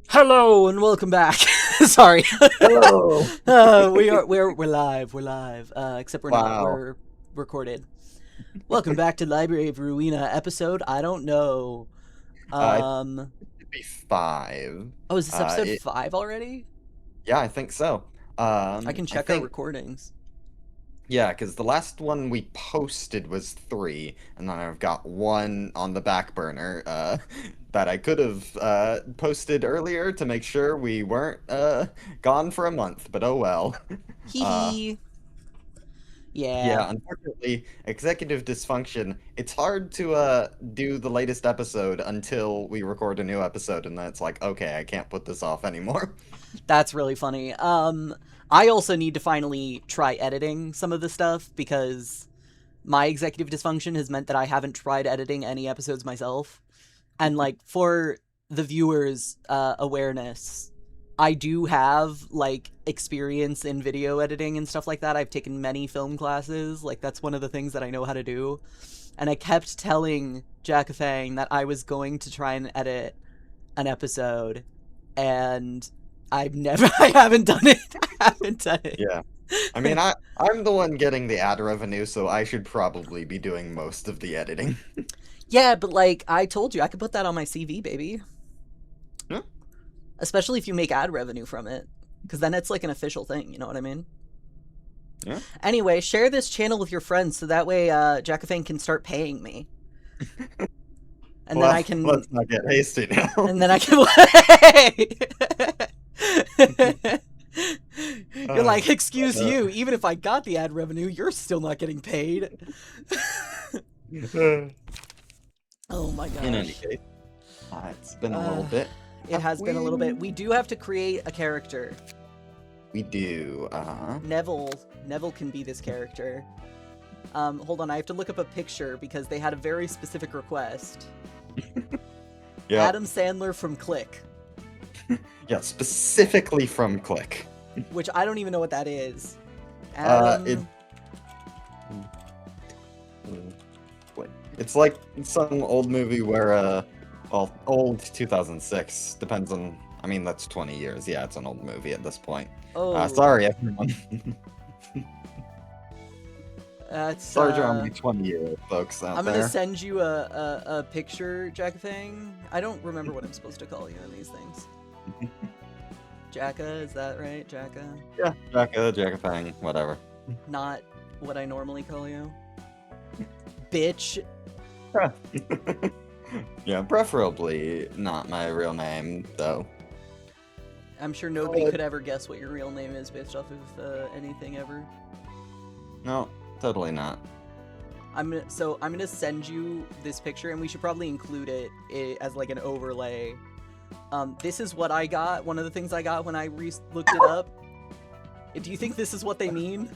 Hello and welcome back. Sorry. Hello. we're live. We're live. Except we're not. Wow. We're recorded. Welcome back to Library of Ruina episode. I don't know. It Um. should be 5. Oh, is this episode It 5 already? Yeah, I think so. I can I check our think recordings. yeah, because the last one we posted was 3, and then I've got one on the back burner that I could have posted earlier to make sure we weren't gone for a month. But oh well. Hee Uh, hee. Yeah. yeah, unfortunately, executive dysfunction. It's hard to do the latest episode until we record a new episode, and then it's like, okay, I can't put this off anymore. That's really funny. I also need to finally try editing some of the stuff because my executive dysfunction has meant that I haven't tried editing any episodes myself. And like for the viewers' awareness, I do have like experience in video editing and stuff like that. I've taken many film classes. Like that's one of the things that I know how to do. And I kept telling Jackafang that I was going to try and edit an episode, and I haven't done it. I haven't done it. Yeah. I mean, I'm the one getting the ad revenue, so I should probably be doing most of the editing. Yeah, but like I told you, I could put that on my CV, baby. Yeah. Especially if you make ad revenue from it, because then it's like an official thing. You know what I mean? Yeah. Anyway, share this channel with your friends so that way Jackafang can start paying me. And Well, then I can. let's not get hasty now. And then I can. You're like, excuse you. Even if I got the ad revenue, you're still not getting paid. Oh my gosh. In any case, it's been a little bit. It has been a little bit. We do have to create a character. We do. Neville can be this character. Hold on, I have to look up a picture because they had a very specific request. Yeah. Adam Sandler from Click. Yeah, specifically from Click. Which I don't even know what that is. Adam... It's like some old movie where, well, old 2006, depends on, I mean, that's 20 years. Yeah, it's an old movie at this point. Oh. Sorry, everyone. That's, sorry to our 20-year-old folks out I'm there. gonna send you a picture, Jackafang. I don't remember what I'm supposed to call you in these things. Jacka, is that right? Jacka? Yeah, Jackafang, whatever. Not what I normally call you. Bitch. Yeah, preferably not my real name, though. I'm sure nobody could ever guess what your real name is based off of anything ever. No, totally not. I'm gonna send you this picture, and we should probably include it as like an overlay. This is what I got. One of the things I got when I looked it up. Do you think this is what they mean?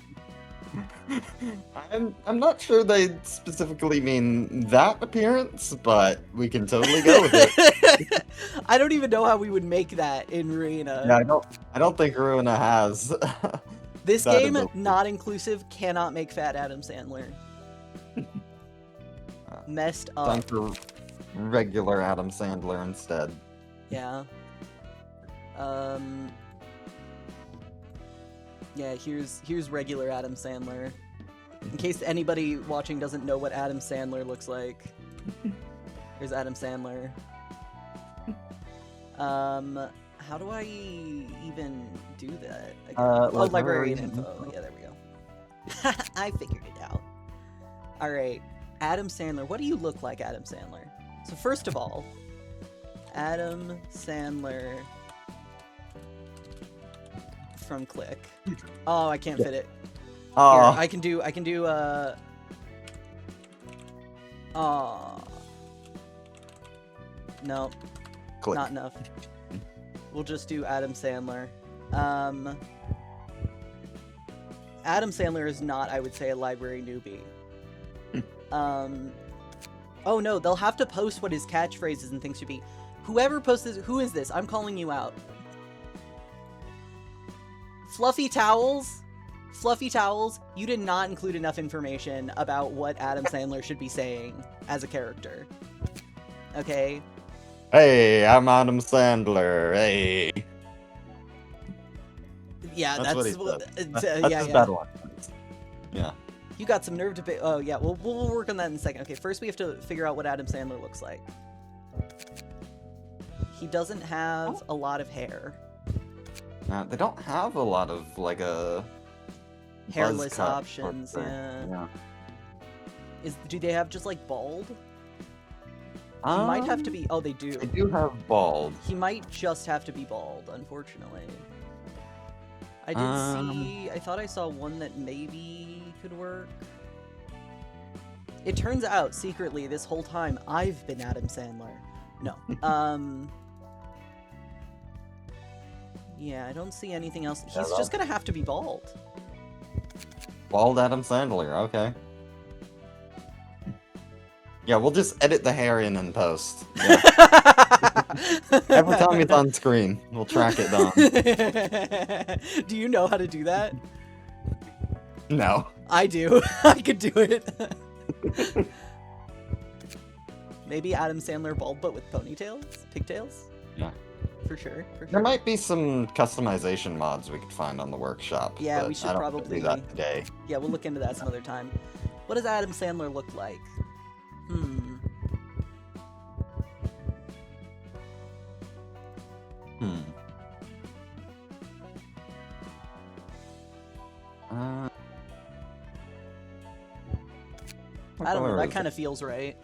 I'm not sure they specifically mean that appearance, but we can totally go with it. I don't even know how we would make that in Ruina. Yeah, I don't think Ruina has. This that game, ability. not inclusive, cannot make fat Adam Sandler. Messed up. Time for regular Adam Sandler instead. Yeah. Yeah, here's regular Adam Sandler. In case anybody watching doesn't know what Adam Sandler looks like. Here's Adam Sandler. How do I even do that? Librarian info. Yeah, there we go. I figured it out. Alright, Adam Sandler. What do you look like, Adam Sandler? So first of all, Adam Sandler from Click. Oh, I can't fit it. Oh, Here, I can do no, Click. not enough. We'll just do Adam Sandler. Adam Sandler is not, I would say, a library newbie. Oh no, they'll have to post what his catchphrases and things should be. Whoever posts this, who is this? I'm calling you out. Fluffy Towels? Fluffy Towels, you did not include enough information about what Adam Sandler should be saying as a character. Okay? Hey, I'm Adam Sandler. Hey. Yeah, That's what he said. That's yeah, his yeah. bad one. Yeah. You got some nerve to pay. Oh, yeah, we'll work on that in a second. Okay, first we have to figure out what Adam Sandler looks like. He doesn't have a lot of hair. They don't have a lot of, like, a... Hairless buzz cut options, or- yeah. Do they have just, like, bald? He might have to be... Oh, they do. They do have bald. He might just have to be bald, unfortunately. I did see... I thought I saw one that maybe could work. It turns out, secretly, this whole time, I've been Adam Sandler. No. Yeah, I don't see anything else. He's just gonna have to be bald. Bald Adam Sandler, okay. Yeah, we'll just edit the hair in post. Yeah. Every time it's on screen, we'll track it down. Do you know how to do that? No. I do. I could do it. Maybe Adam Sandler bald but with ponytails? Pigtails? Yeah. For sure. There might be some customization mods we could find on the workshop. Yeah, but we should I don't probably do that today. Yeah, we'll look into that some other time. What does Adam Sandler look like? I don't know, that kind of feels right.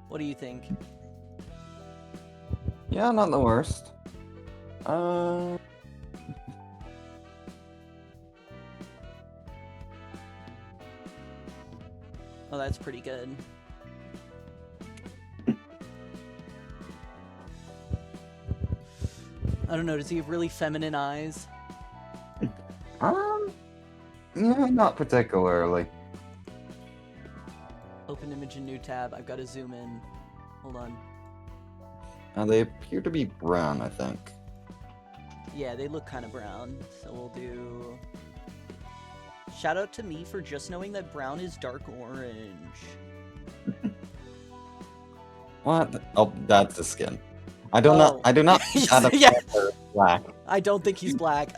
What do you think? Yeah, not the worst. Oh, that's pretty good. I don't know, does he have really feminine eyes? Yeah, not particularly. Open image in new tab. I've got to zoom in. Hold on. They appear to be brown, I think. Yeah, they look kind of brown. So we'll do... Shout out to me for just knowing that brown is dark orange. What? Oh, that's the skin. I do not Adam Yeah. Sandler black. I don't think he's black.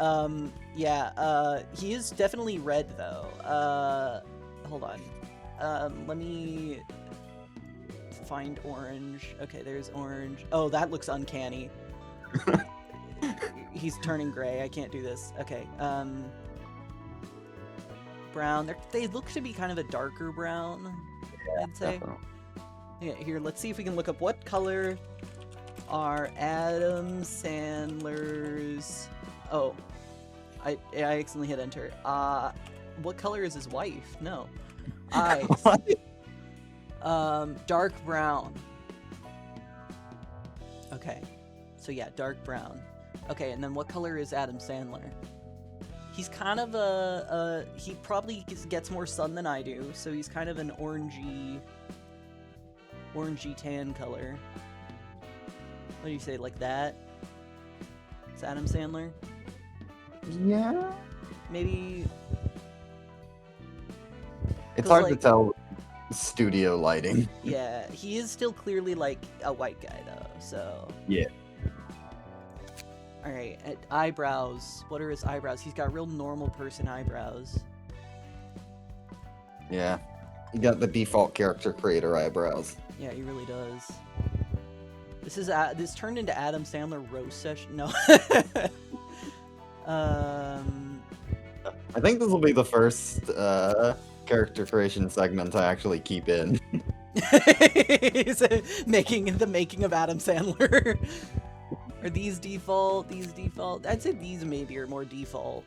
Yeah, he is definitely red, though. Hold on. Let me find orange. Okay, there's orange. Oh, that looks uncanny. He's turning gray. I can't do this. Okay, brown. They look to be kind of a darker brown, Yeah, I'd say. definitely. Yeah, here, let's see if we can look up what color are Adam Sandler's... Oh, I accidentally hit enter. What color is his wife? No. Eyes. Dark brown. Okay. So yeah, dark brown. Okay, and then what color is Adam Sandler? He's kind of he probably gets more sun than I do, so he's kind of an orangey tan color. What do you say, like that? It's Adam Sandler? Yeah. Maybe... It's 'cause, hard to tell studio lighting. Yeah, he is still clearly, like, a white guy, though, so... Yeah. Alright, eyebrows. What are his eyebrows? He's got real normal person eyebrows. Yeah. You got the default character creator eyebrows. Yeah, he really does. This turned into Adam Sandler roast session. No. I think this will be the first character creation segment I actually keep in. making of Adam Sandler. Are these default? These default? I'd say these maybe are more default.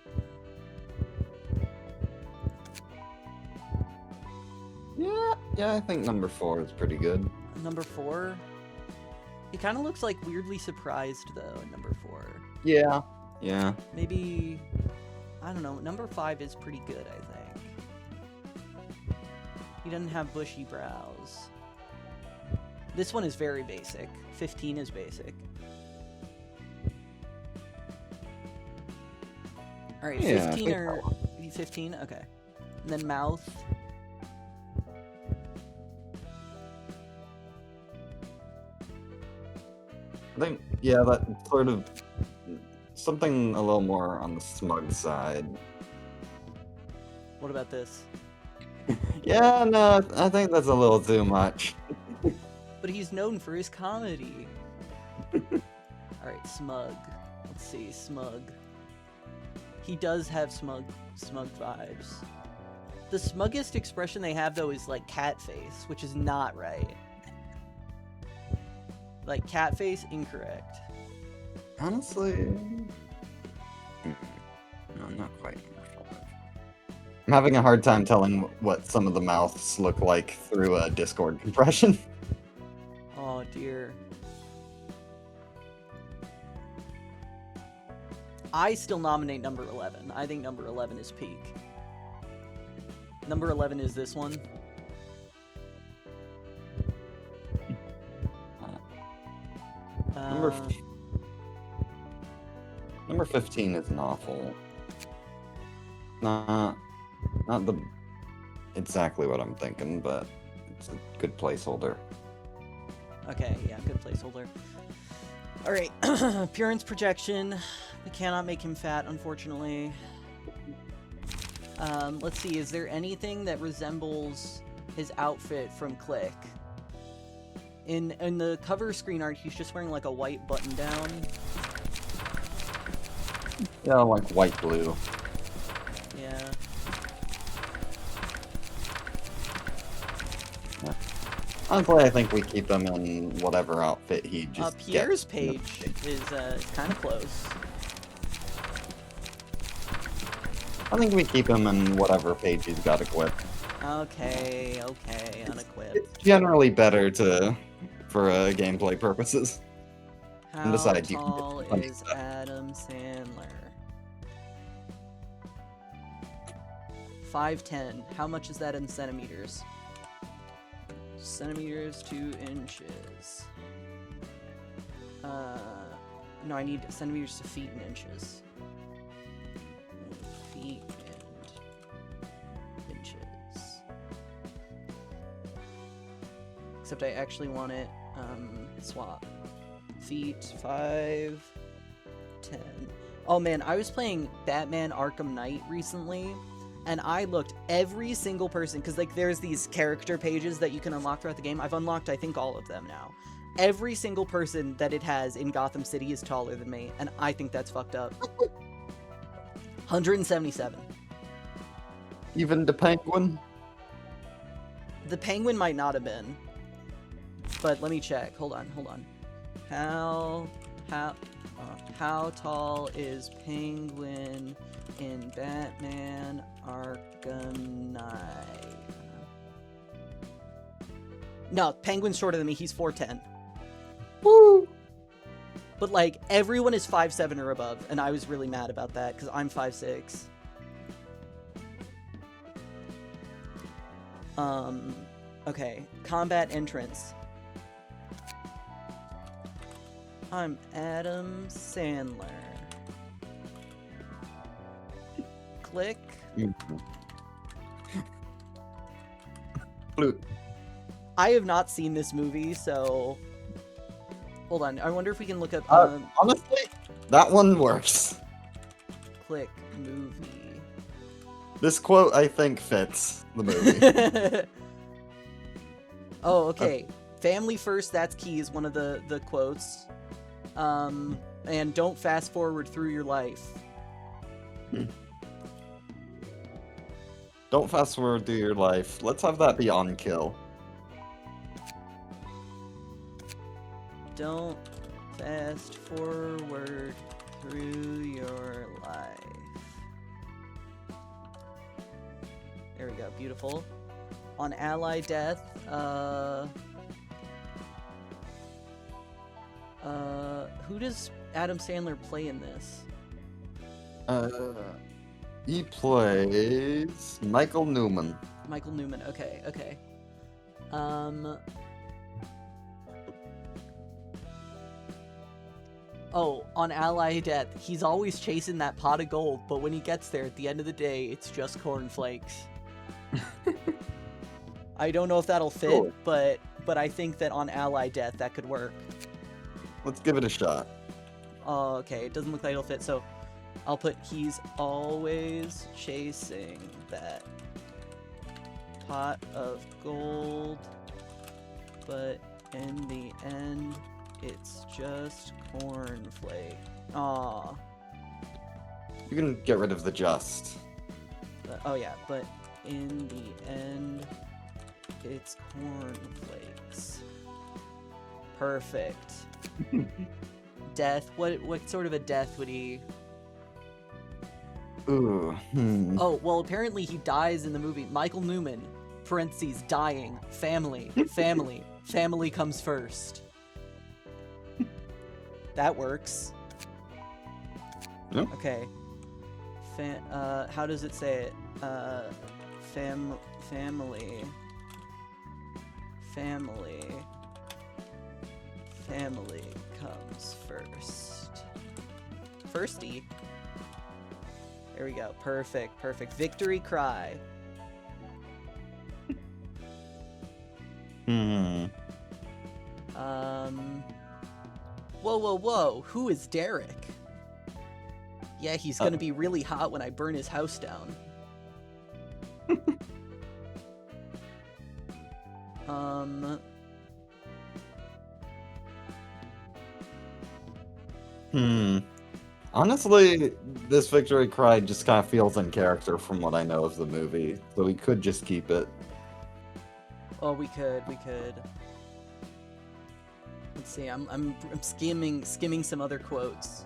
Yeah, I think number 4 is pretty good. Number 4? He kind of looks like weirdly surprised though in number 4. Yeah. Maybe, I don't know, number 5 is pretty good, I think. He doesn't have bushy brows. This one is very basic. 15 is basic. Alright, Yeah, 15 or... 15? Okay. and then mouth. I think, yeah, that sort of something a little more on the smug side. What about this? Yeah, no, I think that's a little too much. But he's known for his comedy. Alright, smug. Let's see, smug. He does have smug vibes. The smuggest expression they have, though, is like cat face, which is not right. Like, cat face, incorrect. Honestly, no, not quite. I'm having a hard time telling what some of the mouths look like through a Discord compression. Oh, dear. I still nominate number 11. I think number 11 is peak. Number 11 is this one. Number 15 is an awful. Not the exactly what I'm thinking, but it's a good placeholder. Okay, yeah, good placeholder. Alright, appearance projection. We cannot make him fat, unfortunately. Let's see, is there anything that resembles his outfit from Click? In the cover screen art, he's just wearing like a white button down. Yeah, like white blue. Yeah. Honestly, I think we keep him in whatever outfit he just Pierre's gets. page is kind of close. I think we keep him in whatever page he's got equipped. Okay, unequipped. It's generally better for gameplay purposes. How besides, you can tall get funny is stuff. Adam Sandler? 5'10". How much is that in centimeters? Centimeters to inches. No, I need centimeters to feet and inches. Feet and inches. Except I actually want it, swap. Feet, 5, 10. Oh man, I was playing Batman Arkham Knight recently, and I looked every single person, because like there's these character pages that you can unlock throughout the game. I've unlocked, I think, all of them now. Every single person that it has in Gotham City is taller than me, and I think that's fucked up. 177. Even the Penguin? The Penguin might not have been, but let me check. Hold on. How tall is Penguin in Batman Arkham Knight? No, Penguin's shorter than me. He's 4'10". Woo! But like everyone is 5'7" or above, and I was really mad about that because I'm 5'6". Okay, combat entrance. I'm Adam Sandler. Click. Blue. I have not seen this movie, so hold on. I wonder if we can look up. Honestly, that one works. Click movie. This quote, I think, fits the movie. Oh, okay. Family first, that's key is one of the quotes. And don't fast forward through your life. Don't fast forward through your life. Let's have that be on kill. Don't fast forward through your life. There we go, beautiful. On ally death, who does Adam Sandler play in this? He plays Michael Newman. Michael Newman, okay. Oh, on ally death, he's always chasing that pot of gold, but when he gets there, at the end of the day, it's just cornflakes. I don't know if that'll fit, Sure. but I think that on ally death that could work. Let's give it a shot. Oh, okay, it doesn't look like it'll fit, so I'll put he's always chasing that pot of gold, but in the end, it's just cornflake. Aw. You can get rid of the just. Oh yeah, but in the end, it's cornflakes. Perfect. Death. What sort of a death would he? Ooh. Oh well, apparently he dies in the movie. Michael Newman. Parentheses. Dying. Family. Family. Family comes first. That works. Yep. Okay. How does it say it? Family. Family comes first. Firsty. There we go. Perfect. Perfect. Victory cry. Whoa. Who is Derek? Yeah, he's gonna be really hot when I burn his house down. Honestly, this victory cry just kind of feels in character from what I know of the movie, so we could just keep it. Oh, we could. Let's see. I'm skimming some other quotes.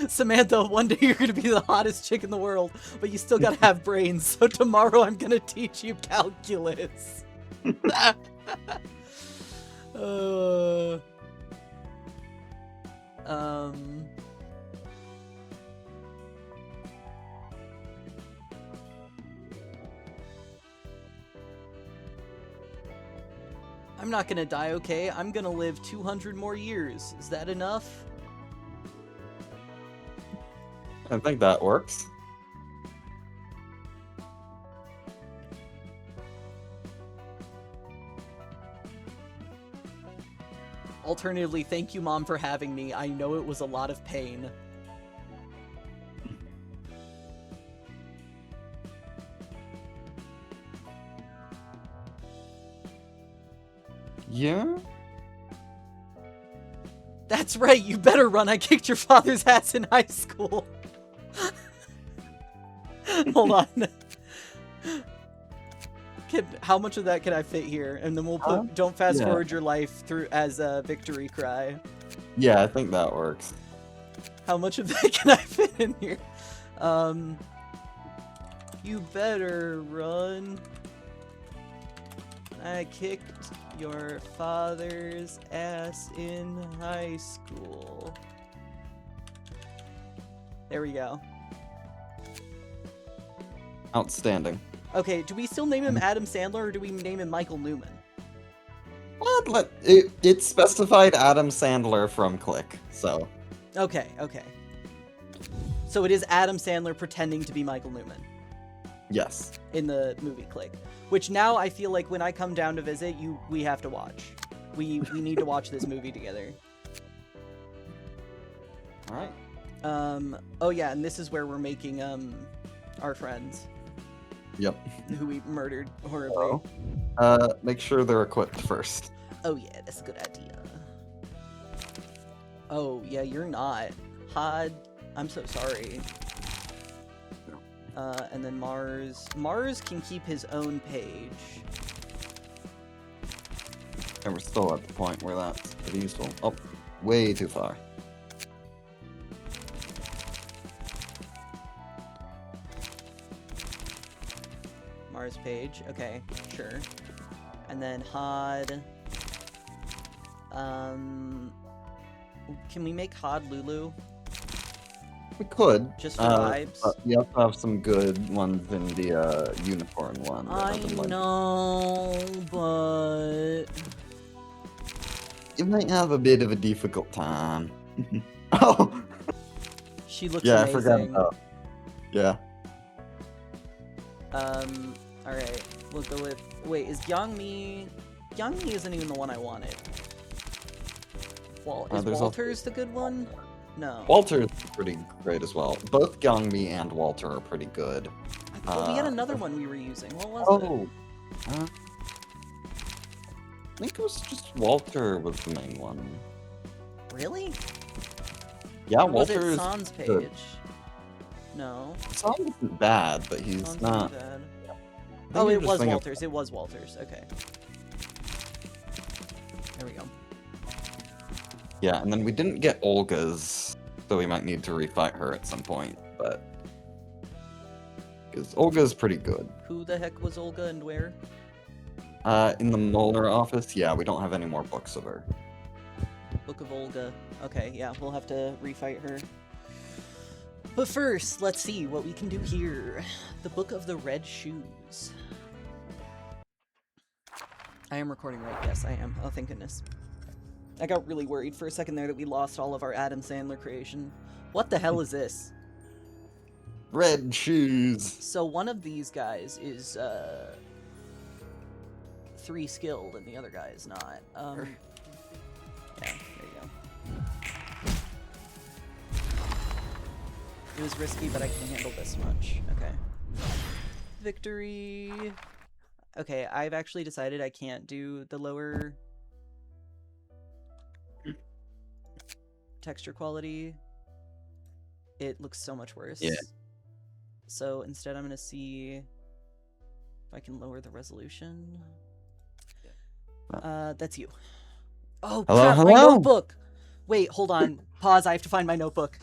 Samantha, one day you're gonna be the hottest chick in the world, but you still gotta have brains, so tomorrow I'm gonna teach you calculus. I'm not gonna die, okay? I'm gonna live 200 more years. Is that enough? I think that works. Alternatively, thank you, Mom, for having me. I know it was a lot of pain. Yeah? That's right, you better run. I kicked your father's ass in high school. Hold on. How much of that can I fit here? And then we'll put don't fast forward your life through as a victory cry. Yeah, I think that works. How much of that can I fit in here? You better run. I kicked your father's ass in high school. There we go. Outstanding. Okay, do we still name him Adam Sandler, or do we name him Michael Newman? What? It specified Adam Sandler from Click, so. Okay. So it is Adam Sandler pretending to be Michael Newman. Yes. In the movie Click. Which now I feel like when I come down to visit, we have to watch. We need to watch this movie together. Alright. Oh yeah, and this is where we're making, our friends. Yep. Who we murdered horribly. Make sure they're equipped first. Oh yeah, that's a good idea. Oh yeah, you're not. Hod, I'm so sorry. And then Mars. Mars can keep his own page. And we're still at the point where that's pretty useful. Oh, way too far. Mars page. Okay, sure. And then Hod. Can we make Hod Lulu? We could. Just for vibes. But you have to have some good ones in the unicorn one. I know, but You might have a bit of a difficult time. Oh! She looks Yeah, I forgot amazing. about. Yeah. Alright. We'll go with... Wait, is Gyangmi... Gyangmi isn't even the one I wanted. Is There's Walter's the good one? No. Walter's pretty great as well. Both Gyeongmi and Walter are pretty good. But we had another one we were using. What was Oh! I think it was just Walter was the main one. it? Really? Yeah, Or was Walter it is Sans page? good. No. Sans isn't bad, but he's Sans not. isn't bad. I think Oh, you're it just was thinking of- Walter's. It was Walter's. Okay. There we go. Yeah, and then we didn't get Olga's, so we might need to refight her at some point, but... Because Olga's pretty good. Who the heck was Olga and where? In the Molar office, yeah, we don't have any more books of her. Book of Olga. Okay, yeah, we'll have to refight her. But first, let's see what we can do here. The Book of the Red Shoes. I am recording, right? Yes, I am. Oh, thank goodness. I got really worried for a second there that we lost all of our Adam Sandler creation. What the hell is this? Red shoes! So one of these guys is, 3 skilled and the other guy is not. Yeah, there you go. It was risky, but I can handle this much. Okay. Victory! Okay, I've actually decided I can't do the lower texture quality. It looks so much worse. Yeah. So instead I'm gonna see if I can lower the resolution. That's you. Oh, Hello, crap, my hello? notebook! Wait, hold on. Pause, I have to find my notebook.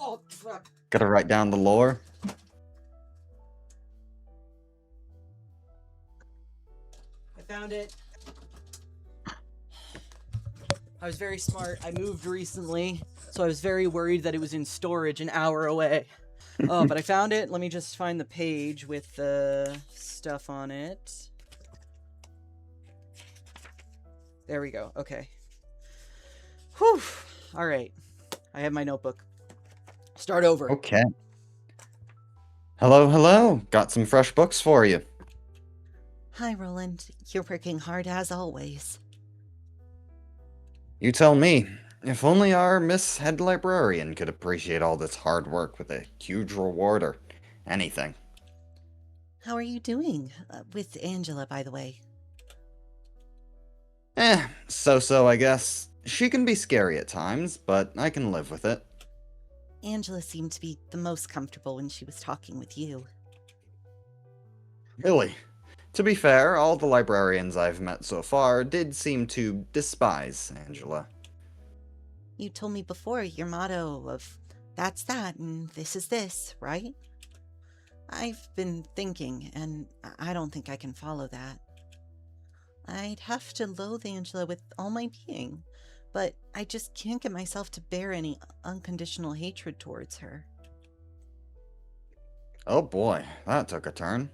Oh, crap. Gotta write down the lore. I found it. I was very smart. I moved recently, so I was very worried that it was in storage an hour away. Oh, but I found it. Let me just find the page with the stuff on it. There we go. Okay. Whew. All right. I have my notebook. Start over. Okay. Hello, hello. Got some fresh books for you. Hi, Roland. You're working hard as always. You tell me. If only our Miss Head Librarian could appreciate all this hard work with a huge reward or anything. How are you doing? With Angela, by the way. So-so, I guess. She can be scary at times, but I can live with it. Angela seemed to be the most comfortable when she was talking with you. Really. To be fair, all the librarians I've met so far did seem to despise Angela. You told me before your motto of, that's that and this is this, right? I've been thinking, and I don't think I can follow that. I'd have to loathe Angela with all my being, but I just can't get myself to bear any unconditional hatred towards her. Oh boy, that took a turn.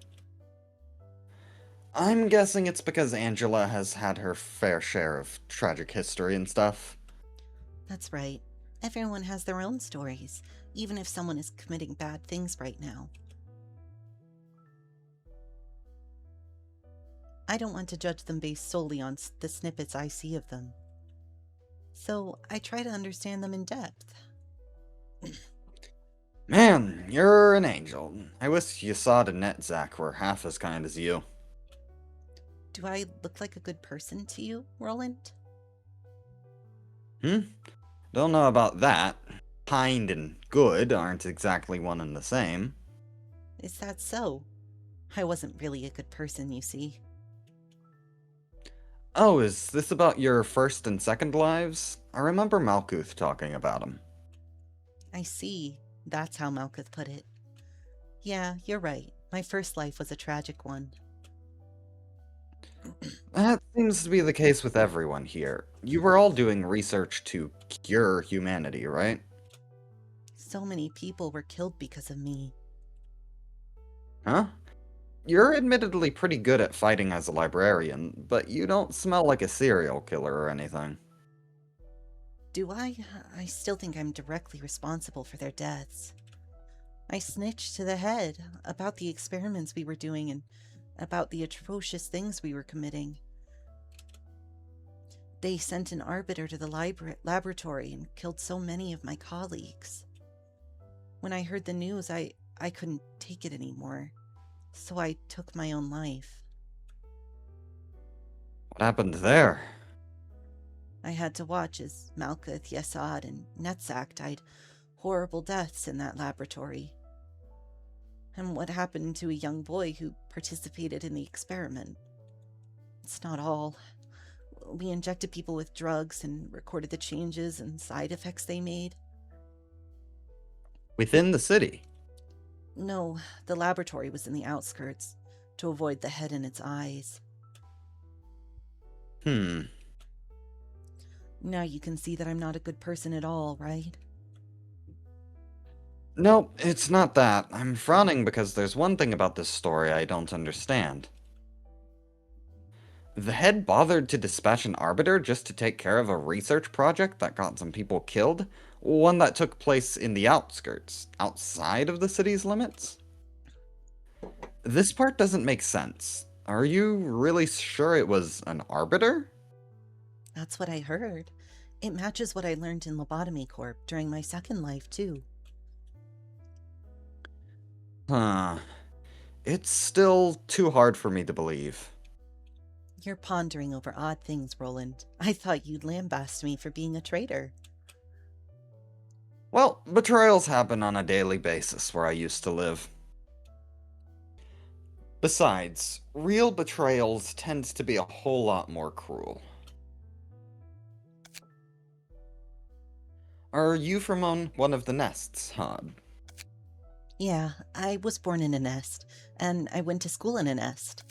I'm guessing it's because Angela has had her fair share of tragic history and stuff. That's right. Everyone has their own stories, even if someone is committing bad things right now. I don't want to judge them based solely on the snippets I see of them. So I try to understand them in depth. Man, you're an angel. I wish Yasad and Netzach were half as kind as you. Do I look like a good person to you, Roland? Don't know about that. Kind and good aren't exactly one and the same. Is that so? I wasn't really a good person, you see. Oh, is this about your first and second lives? I remember Malkuth talking about them. I see. That's how Malkuth put it. Yeah, you're right. My first life was a tragic one. That seems to be the case with everyone here. You were all doing research to cure humanity, right? So many people were killed because of me. Huh? You're admittedly pretty good at fighting as a librarian, but you don't smell like a serial killer or anything. Do I? I still think I'm directly responsible for their deaths. I snitched to the head about the experiments we were doing and about the atrocious things we were committing. They sent an arbiter to the laboratory and killed so many of my colleagues. When I heard the news, I couldn't take it anymore, so I took my own life. What happened there? I had to watch as Malkuth, Yesod, and Netzak died horrible deaths in that laboratory. And what happened to a young boy who participated in the experiment. It's not all. We injected people with drugs and recorded the changes and side effects they made. Within the city? No, the laboratory was in the outskirts, to avoid the head in its eyes. Now you can see that I'm not a good person at all, right? No, it's not that. I'm frowning because there's one thing about this story I don't understand. The head bothered to dispatch an arbiter just to take care of a research project that got some people killed? One that took place in the outskirts, outside of the city's limits? This part doesn't make sense. Are you really sure it was an arbiter? That's what I heard. It matches what I learned in Lobotomy Corp during my second life, too. Huh. It's still too hard for me to believe. You're pondering over odd things, Roland. I thought you'd lambast me for being a traitor. Well, betrayals happen on a daily basis where I used to live. Besides, real betrayals tends to be a whole lot more cruel. Are you from one of the nests, Hod? Yeah, I was born in a nest, and I went to school in a nest.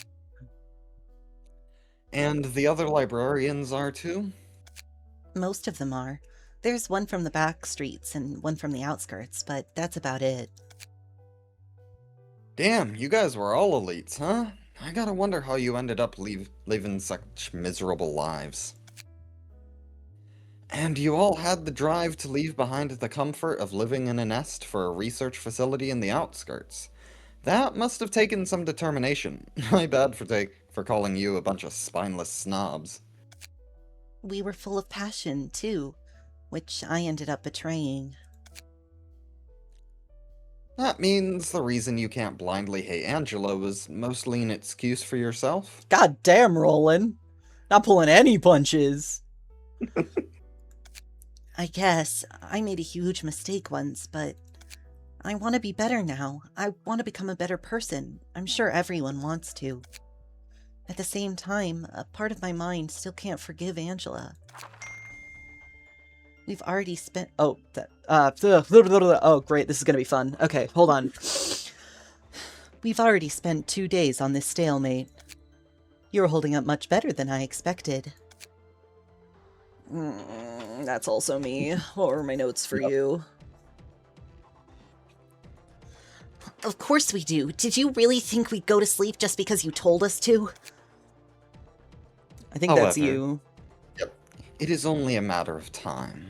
And the other librarians are too? Most of them are. There's one from the back streets and one from the outskirts, but that's about it. Damn, you guys were all elites, huh? I gotta wonder how you ended up living such miserable lives. And you all had the drive to leave behind the comfort of living in a nest for a research facility in the outskirts. That must have taken some determination. My bad for calling you a bunch of spineless snobs. We were full of passion, too, which I ended up betraying. That means the reason you can't blindly hate Angela was mostly an excuse for yourself? God damn, Roland. Not pulling any punches. I guess I made a huge mistake once, but I want to be better now. I want to become a better person. I'm sure everyone wants to. At the same time, a part of my mind still can't forgive Angela. We've already spent... Oh, great, this is gonna be fun. Okay, hold on. We've already spent 2 days on this stalemate. You're holding up much better than I expected. That's also me. What were my notes for you? Of course we do. Did you really think we'd go to sleep just because you told us to? I think that's you. Yep. It is only a matter of time.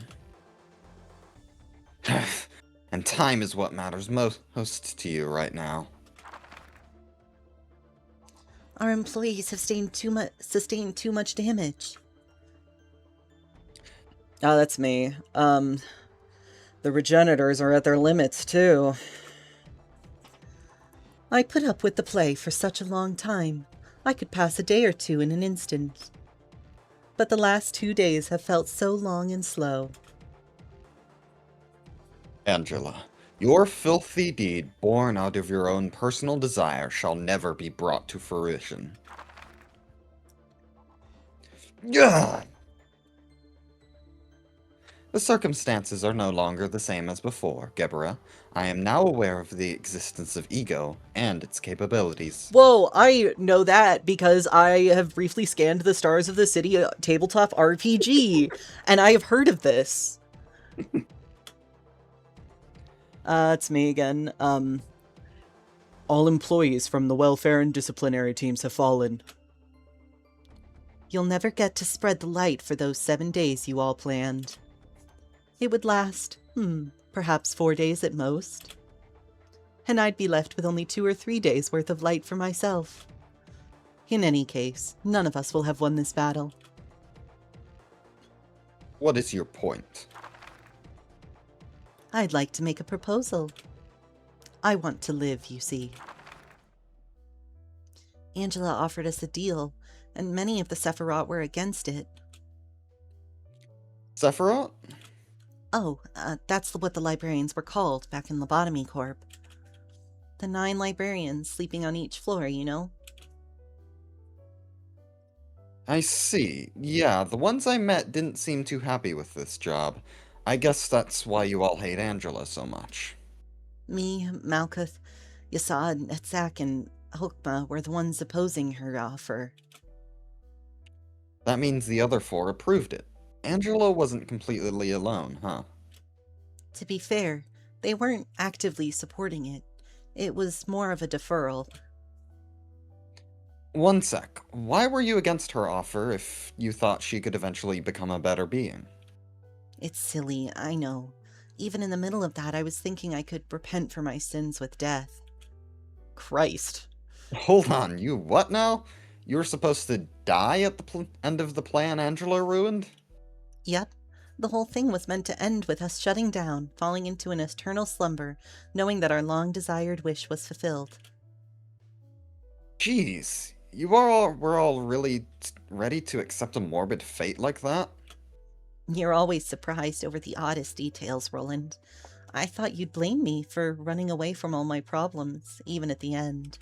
And time is what matters most to you right now. Our employees have sustained too much damage. Oh, that's me. The Regenitors are at their limits, too. I put up with the play for such a long time. I could pass a day or two in an instant. But the last 2 days have felt so long and slow. Angela, your filthy deed born out of your own personal desire shall never be brought to fruition. Gah! The circumstances are no longer the same as before, Geborah. I am now aware of the existence of ego and its capabilities. Whoa, I know that because I have briefly scanned the Stars of the City tabletop RPG, and I have heard of this. It's me again. All employees from the welfare and disciplinary teams have fallen. You'll never get to spread the light for those 7 days you all planned. It would last, perhaps 4 days at most. And I'd be left with only 2 or 3 days worth of light for myself. In any case, none of us will have won this battle. What is your point? I'd like to make a proposal. I want to live, you see. Angela offered us a deal, and many of the Sephiroth were against it. Sephiroth? Oh, that's what the librarians were called back in Lobotomy Corp. The 9 librarians sleeping on each floor, you know? I see. Yeah, the ones I met didn't seem too happy with this job. I guess that's why you all hate Angela so much. Me, Malkuth, Yasad, Netzak, and Hokma were the ones opposing her offer. That means the other 4 approved it. Angela wasn't completely alone, huh? To be fair, they weren't actively supporting it. It was more of a deferral. One sec. Why were you against her offer if you thought she could eventually become a better being? It's silly, I know. Even in the middle of that, I was thinking I could repent for my sins with death. Christ. Hold on, you what now? You were supposed to die at the end of the plan Angela ruined? Yep. The whole thing was meant to end with us shutting down, falling into an eternal slumber, knowing that our long-desired wish was fulfilled. Jeez, were all really ready to accept a morbid fate like that? You're always surprised over the oddest details, Roland. I thought you'd blame me for running away from all my problems, even at the end.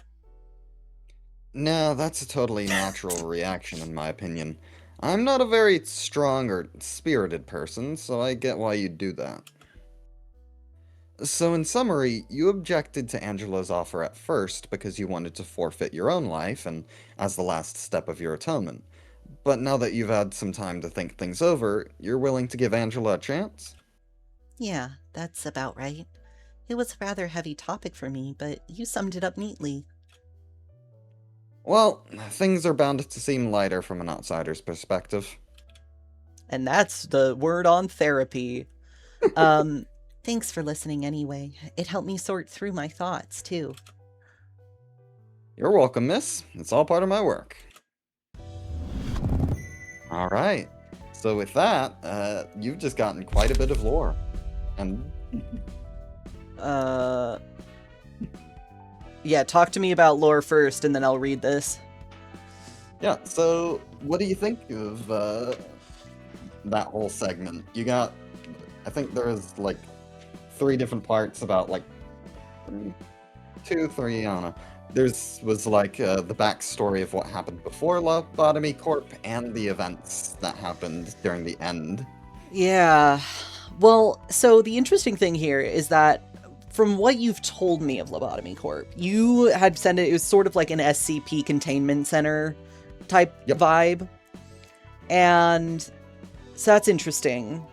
No, that's a totally natural reaction in my opinion. I'm not a very strong or spirited person, so I get why you'd do that. So in summary, you objected to Angela's offer at first because you wanted to forfeit your own life and as the last step of your atonement. But now that you've had some time to think things over, you're willing to give Angela a chance? Yeah, that's about right. It was a rather heavy topic for me, but you summed it up neatly. Well, things are bound to seem lighter from an outsider's perspective. And that's the word on therapy. Thanks for listening anyway. It helped me sort through my thoughts, too. You're welcome, miss. It's all part of my work. Alright. So with that, you've just gotten quite a bit of lore. And... Yeah, talk to me about lore first, and then I'll read this. yeah, so what do you think of that whole segment? You got, I think there was like 3 different parts about like 2, 3, I don't know. Was like the backstory of what happened before Lobotomy Corp and the events that happened during the end. Yeah. Well, so the interesting thing here is that from what you've told me of Lobotomy Corp, you had said it was sort of like an SCP containment center type vibe. And so that's interesting.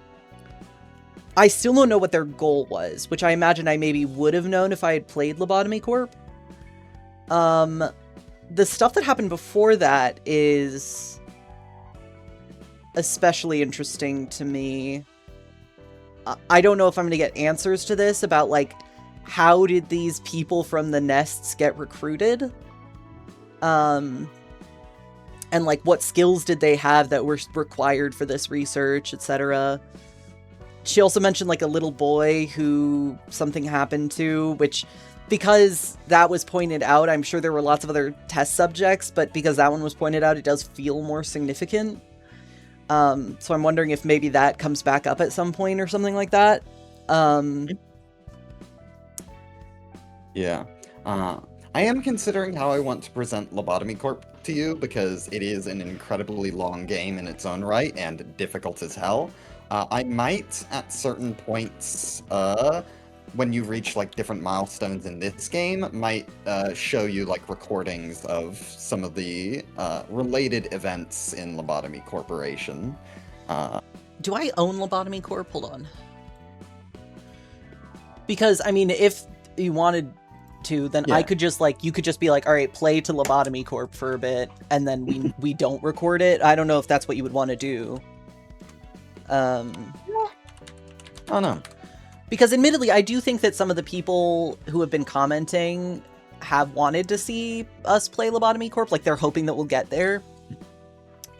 I still don't know what their goal was, which I imagine I maybe would have known if I had played Lobotomy Corp. The stuff that happened before that is especially interesting to me. I don't know if I'm going to get answers to this about, like, how did these people from the nests get recruited? And, like, what skills did they have that were required for this research, etc. She also mentioned, like, a little boy who something happened to, which, because that was pointed out, I'm sure there were lots of other test subjects, but because that one was pointed out, it does feel more significant. So I'm wondering if maybe that comes back up at some point or something like that. Yeah. I am considering how I want to present Lobotomy Corp to you, because it is an incredibly long game in its own right, and difficult as hell. I might, at certain points, when you reach, like, different milestones in this game, might show you, like, recordings of some of the related events in Lobotomy Corporation. Do I own Lobotomy Corp? Hold on. Because, I mean, if you wanted to, then I Yeah. could just like, you could just be like, all right, play to Lobotomy Corp for a bit, and then we don't record it. I don't know if that's what you would want to do. Oh no. Because admittedly, I do think that some of the people who have been commenting have wanted to see us play Lobotomy Corp. Like, they're hoping that we'll get there.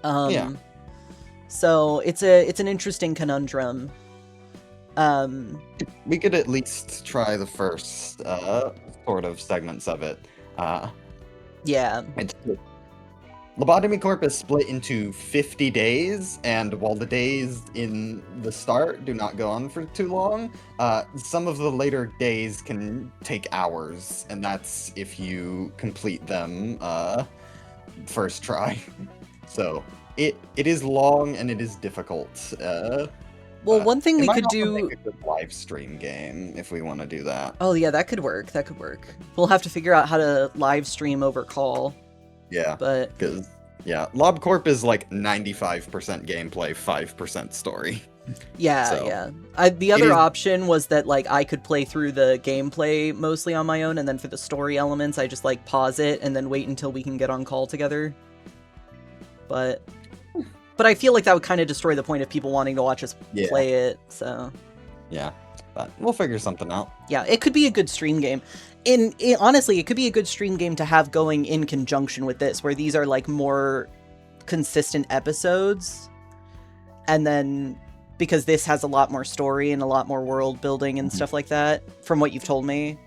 Yeah. So it's an interesting conundrum. We could at least try the first sort of segments of it. Yeah. Lobotomy Corp is split into 50 days, and while the days in the start do not go on for too long, some of the later days can take hours, and that's if you complete them first try. So it is long and it is difficult. Well, one thing it we might could also do... make a good live stream game if we want to do that. Oh, yeah, that could work. That could work. We'll have to figure out how to live stream over call. Yeah, But because LobCorp is like 95% gameplay, 5% story. yeah, So, yeah. The other is- option was that like I could play through the gameplay mostly on my own, and then for the story elements, I just like pause it and then wait until we can get on call together. But I feel like that would kind of destroy the point of people wanting to watch us Yeah. play it. So Yeah, but we'll figure something out. yeah, it could be a good stream game. Honestly, it could be a good stream game to have going in conjunction with this, where these are like more consistent episodes, and then because this has a lot more story and a lot more world building and stuff like that, from what you've told me,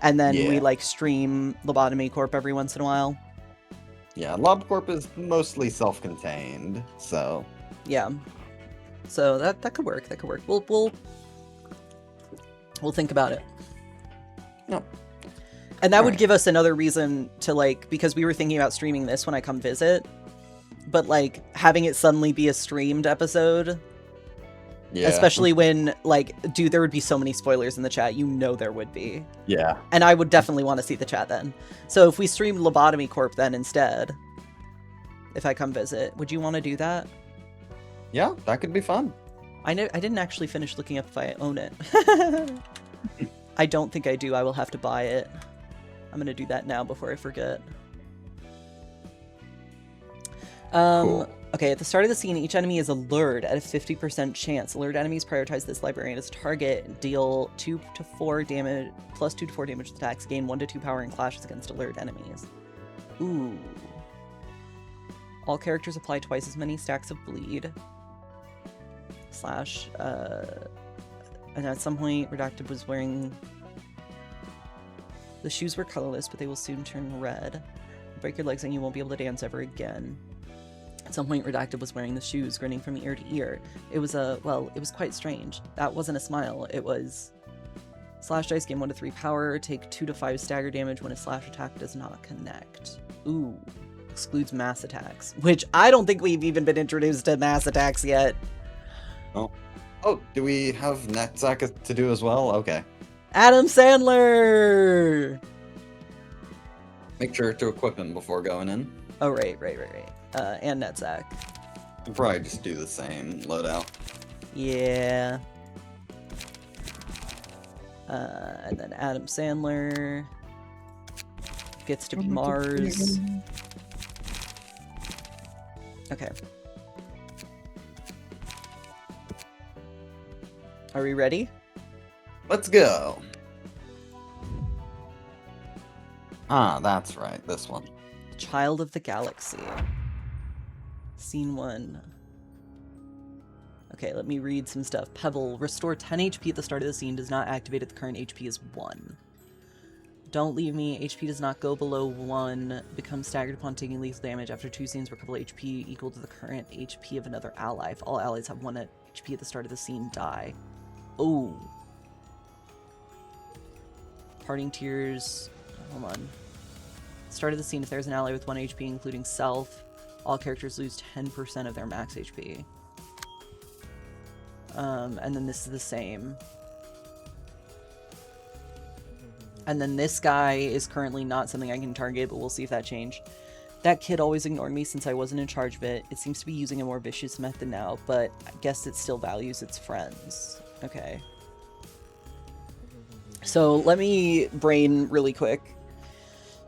and then we Yeah. like stream Lobotomy Corp every once in a while. Yeah, LobCorp is mostly self-contained, so Yeah, so that could work. That could work. We'll think about it. Yep. And that would Alright. give us another reason to like, because we were thinking about streaming this when I come visit, but like having it suddenly be a streamed episode, yeah. especially when like, dude, there would be so many spoilers in the chat. You know there would be. Yeah. And I would definitely want to see the chat then. So if we streamed Lobotomy Corp then instead, if I come visit, would you want to do that? Yeah, that could be fun. I didn't actually finish looking up if I own it. I don't think I do. I will have to buy it. I'm gonna do that now before I forget. Cool. Okay, at the start of the scene, each enemy is allured at a 50% chance. Allured enemies prioritize this librarian as a target, deal 2 to 4 damage, plus 2 to 4 damage with attacks, gain 1 to 2 power and clashes against allured enemies. Ooh. All characters apply twice as many stacks of bleed. Slash, and at some point, Redacted was wearing... The shoes were colorless, but they will soon turn red. Break your legs and you won't be able to dance ever again. At some point, Redacted was wearing the shoes, grinning from ear to ear. It was it was quite strange. That wasn't a smile. It was... Slash dice, gain 1 to 3 power, take 2 to 5 stagger damage when a slash attack does not connect. Ooh. Excludes mass attacks. Which I don't think we've even been introduced to mass attacks yet. Oh, do we have Netzak to do as well? Okay. Adam Sandler! Make sure to equip him before going in. Oh, right. And Netzak. We'll probably just do the same loadout. Yeah. And then Adam Sandler gets to be Mars. Okay. Are we ready? Let's go. Ah, that's right. This one. Child of the Galaxy. Scene 1. Okay, let me read some stuff. Pebble, restore 10 HP at the start of the scene, does not activate if the current HP is 1. Don't leave me, HP does not go below 1, becomes staggered upon taking lethal damage after 2 scenes where couple HP equal to the current HP of another ally. If all allies have 1 HP at the start of the scene, die. Oh. Parting Tears, hold on. Start of the scene, if there's an ally with 1 HP, including self, all characters lose 10% of their max HP. And then this is the same. And then this guy is currently not something I can target, but we'll see if that changed. That kid always ignored me since I wasn't in charge of it. It seems to be using a more vicious method now, but I guess it still values its friends. Okay. So let me brain really quick.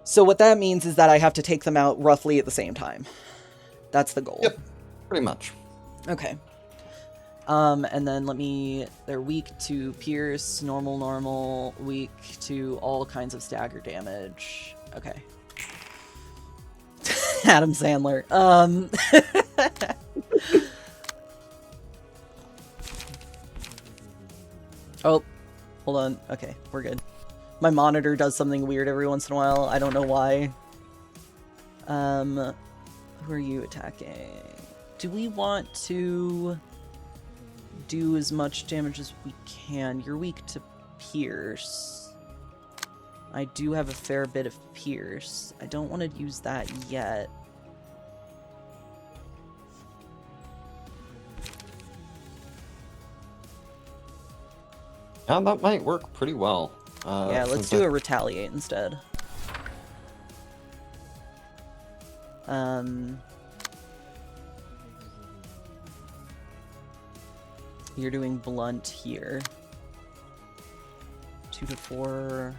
So what that means is that I have to take them out roughly at the same time. That's the goal. Yep, pretty much. Okay. And then they're weak to pierce, normal, weak to all kinds of stagger damage. Okay. Adam Sandler. Oh, hold on. Okay, we're good. My monitor does something weird every once in a while. I don't know why. Who are you attacking? Do we want to do as much damage as we can? You're weak to pierce. I do have a fair bit of pierce. I don't want to use that yet. Yeah, that might work pretty well. Yeah, let's do a retaliate instead. You're doing blunt here. 2 to 4.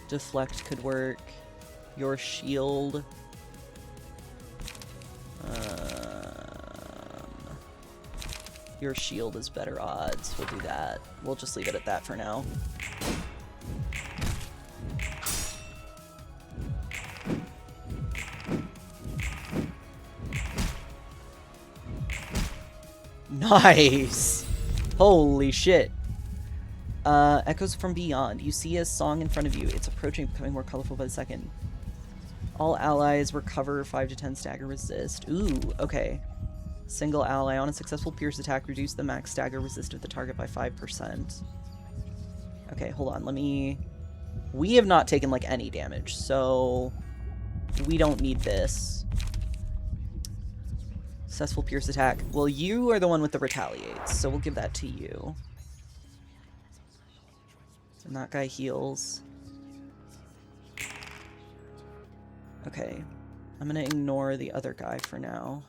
Deflect could work. Your shield. Your shield is better odds. We'll do that. We'll just leave it at that for now. Nice! Holy shit. Echoes from beyond. You see a song in front of you. It's approaching, becoming more colorful by the second. All allies recover 5 to 10 stagger resist. Ooh, okay. Single ally on a successful pierce attack, reduce the max stagger resist of the target by 5%. Okay, hold on. We have not taken, like, any damage, so we don't need this. Successful pierce attack. Well, you are the one with the retaliates, so we'll give that to you. And that guy heals. Okay. I'm gonna ignore the other guy for now.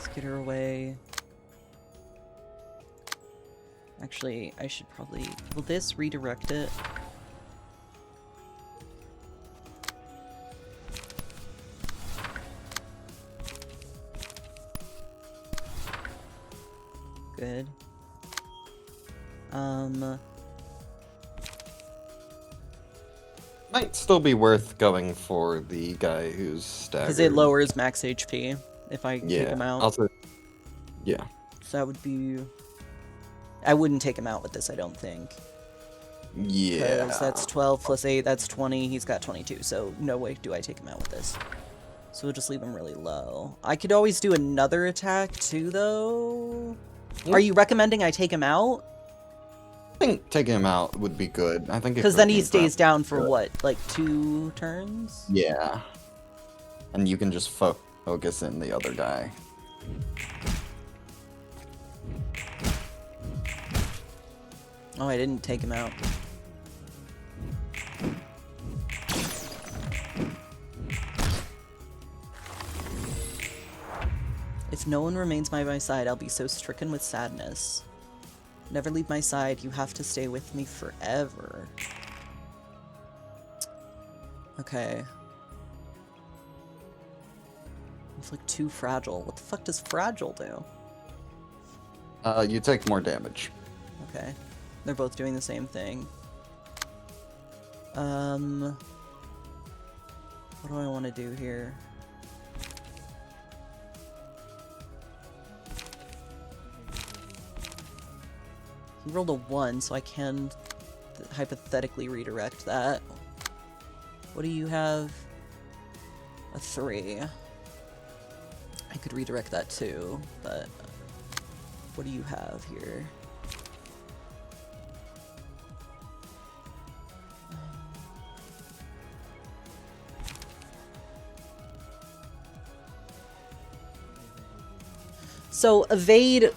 Skitter away. Actually, I should probably... Will this redirect it? Good. Might still be worth going for the guy who's staggered. Because it lowers max HP if I take him out. Also, yeah. So that would be... I wouldn't take him out with this, I don't think. Yeah. Because that's 12 plus 8, that's 20. He's got 22, so no way do I take him out with this. So we'll just leave him really low. I could always do another attack too, though. Yeah. Are you recommending I take him out? I think taking him out would be good. I think Because then he stays down for what, like 2 turns? Yeah. And you can just focus in the other guy. Oh, I didn't take him out. If no one remains by my side, I'll be so stricken with sadness. Never leave my side, you have to stay with me forever. Okay. It's like too fragile. What the fuck does fragile do? You take more damage. Okay. They're both doing the same thing. What do I want to do here? He rolled a 1, so I can hypothetically redirect that. What do you have? A 3. I could redirect that too, but what do you have here? So evade.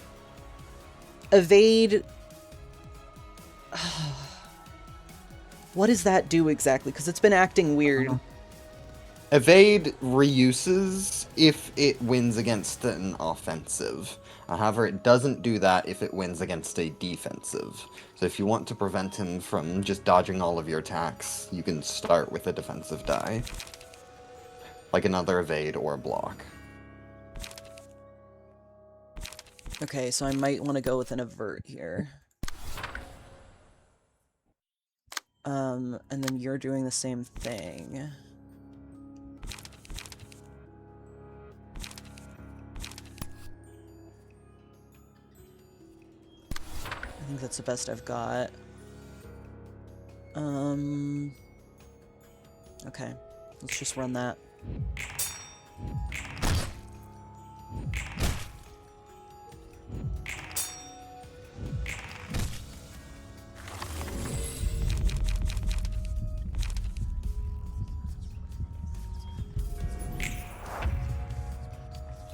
What does that do exactly? Because it's been acting weird. Evade reuses if it wins against an offensive. However, it doesn't do that if it wins against a defensive. So if you want to prevent him from just dodging all of your attacks, you can start with a defensive die. Like another evade or block. Okay, so I might want to go with an avert here. And then you're doing the same thing. I think that's the best I've got. Okay, let's just run that.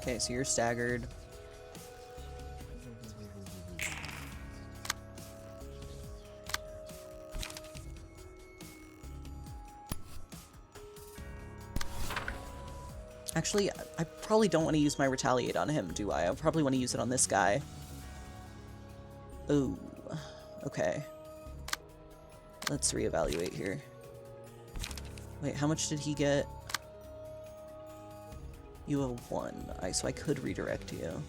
Okay, so you're staggered. Actually, I probably don't want to use my retaliate on him, do I? I probably want to use it on this guy. Ooh, okay. Let's reevaluate here. Wait, how much did he get? You have 1. So I could redirect you.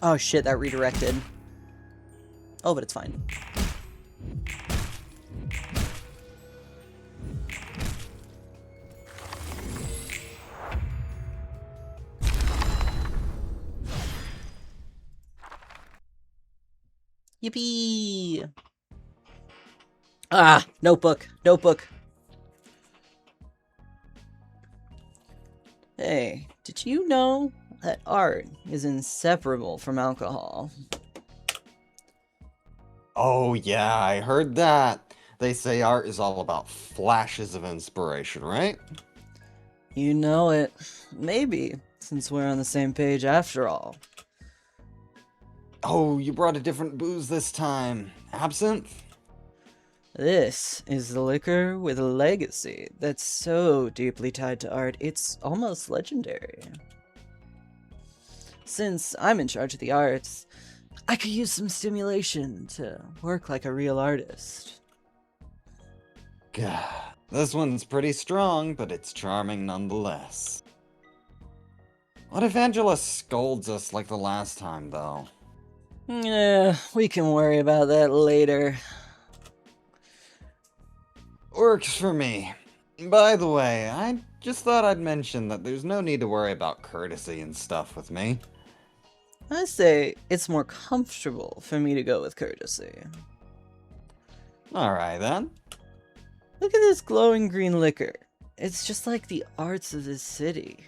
Oh shit, that redirected. Oh, but it's fine. Yippee! Ah, notebook, notebook. Hey, did you know that art is inseparable from alcohol? Oh yeah, I heard that. They say art is all about flashes of inspiration, right? You know it. Maybe, since we're on the same page after all. Oh, you brought a different booze this time. Absinthe? This is the liquor with a legacy that's so deeply tied to art, it's almost legendary. Since I'm in charge of the arts, I could use some stimulation to work like a real artist. God, this one's pretty strong, but it's charming nonetheless. What if Angela scolds us like the last time, though? Yeah, we can worry about that later. Works for me. By the way, I just thought I'd mention that there's no need to worry about courtesy and stuff with me. I say it's more comfortable for me to go with courtesy. Alright then. Look at this glowing green liquor. It's just like the arts of this city.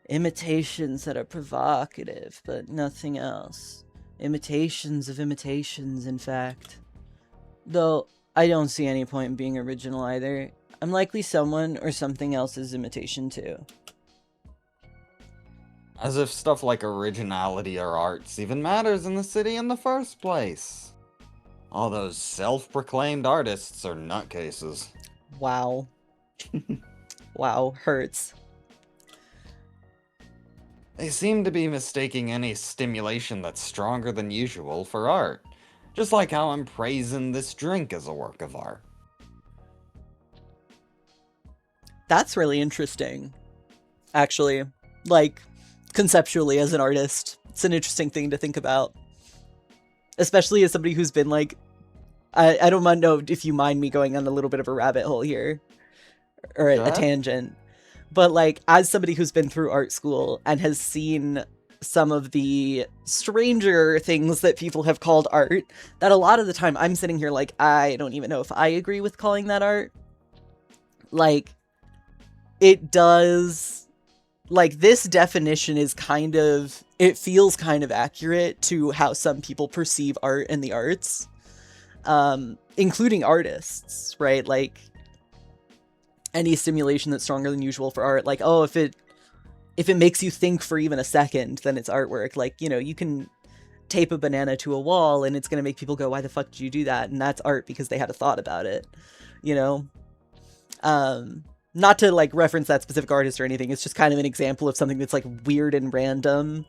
Imitations that are provocative, but nothing else. Imitations of imitations, in fact. Though, I don't see any point in being original either. I'm likely someone or something else's imitation too. As if stuff like originality or arts even matters in the city in the first place. All those self-proclaimed artists are nutcases. Wow. Wow, hurts. They seem to be mistaking any stimulation that's stronger than usual for art. Just like how I'm praising this drink as a work of art. That's really interesting. Actually, like, conceptually as an artist, it's an interesting thing to think about. Especially as somebody who's been like, I don't know if you mind me going on a little bit of a rabbit hole here, or a tangent, but like, as somebody who's been through art school and has seen some of the stranger things that people have called art, that a lot of the time I'm sitting here like, I don't even know if I agree with calling that art. Like, it does, like, this definition is kind of, it feels kind of accurate to how some people perceive art and the arts, including artists, right? Like, any stimulation that's stronger than usual for art, like, oh, if it makes you think for even a second, then it's artwork. Like, you know, you can tape a banana to a wall and it's going to make people go, why the fuck did you do that? And that's art because they had a thought about it, you know? Not to like reference that specific artist or anything. It's just kind of an example of something that's like weird and random.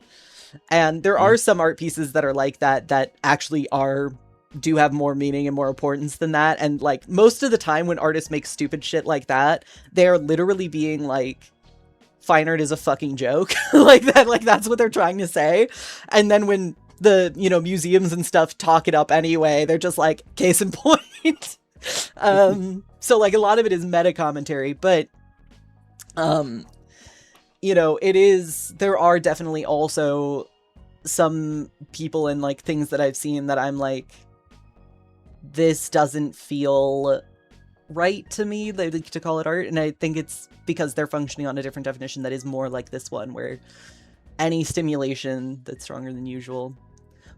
And there are some art pieces that are like that, that actually do have more meaning and more importance than that. And like most of the time when artists make stupid shit like that, they're literally being like, fine art is a fucking joke. Like that, like that's what they're trying to say. And then when the, you know, museums and stuff talk it up anyway, they're just like, case in point. So like a lot of it is meta commentary, but you know, there are definitely also some people and like things that I've seen that I'm like, this doesn't feel right to me. They like to call it art, and I think it's because they're functioning on a different definition that is more like this one, where any stimulation that's stronger than usual.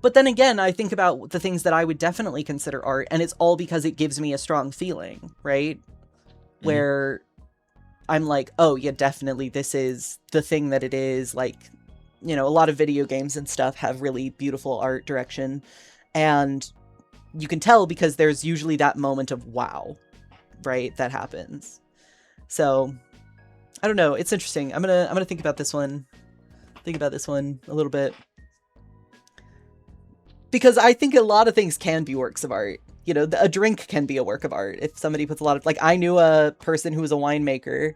But then again, I think about the things that I would definitely consider art, and it's all because it gives me a strong feeling, right? Mm-hmm. Where I'm like, oh yeah, definitely this is the thing that it is. Like, you know, a lot of video games and stuff have really beautiful art direction, and you can tell because there's usually that moment of wow, right? That happens. So I don't know. It's interesting. I'm gonna think about this one. Think about this one a little bit. Because I think a lot of things can be works of art. You know, a drink can be a work of art. If somebody puts a lot of, like, I knew a person who was a winemaker,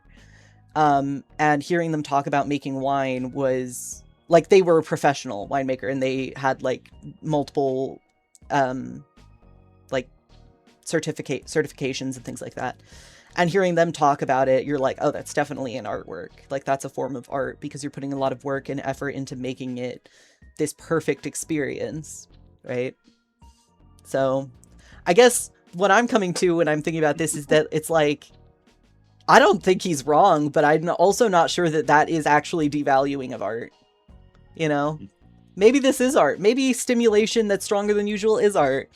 and hearing them talk about making wine was, like, they were a professional winemaker, and they had, like, multiple, like, certifications and things like that. And hearing them talk about it, you're like, oh, that's definitely an artwork. Like, that's a form of art, because you're putting a lot of work and effort into making it this perfect experience. Right? So I guess what I'm coming to when I'm thinking about this is that it's like, I don't think he's wrong, but I'm also not sure that that is actually devaluing of art. You know, maybe this is art. Maybe stimulation that's stronger than usual is art.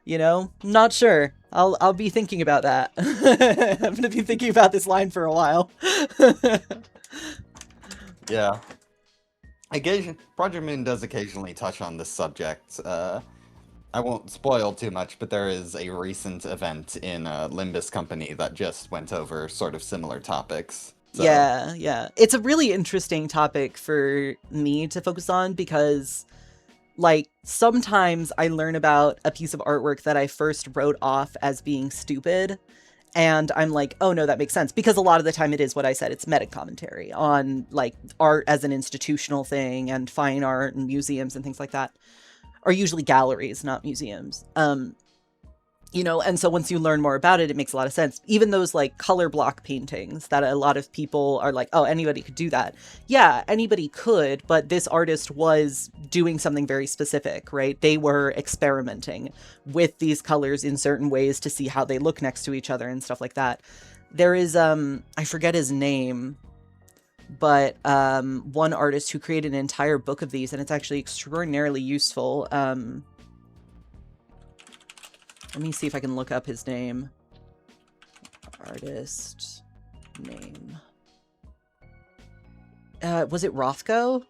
You know, not sure. I'll be thinking about that. I'm gonna be thinking about this line for a while. Yeah. Project Moon does occasionally touch on this subject. I won't spoil too much, but there is a recent event in Limbus Company that just went over sort of similar topics. So. Yeah. It's a really interesting topic for me to focus on because, like, sometimes I learn about a piece of artwork that I first wrote off as being stupid, and I'm like, oh no, that makes sense. Because a lot of the time it is what I said, it's meta commentary on, like, art as an institutional thing, and fine art and museums and things like that. Are usually galleries, not museums. You know, and so once you learn more about it, it makes a lot of sense. Even those like color block paintings that a lot of people are like, oh, anybody could do that. Yeah, anybody could, but this artist was doing something very specific, right? They were experimenting with these colors in certain ways to see how they look next to each other and stuff like that. There is, I forget his name, but one artist who created an entire book of these, and it's actually extraordinarily useful. Let me see if I can look up his name. Artist name. Was it Rothko?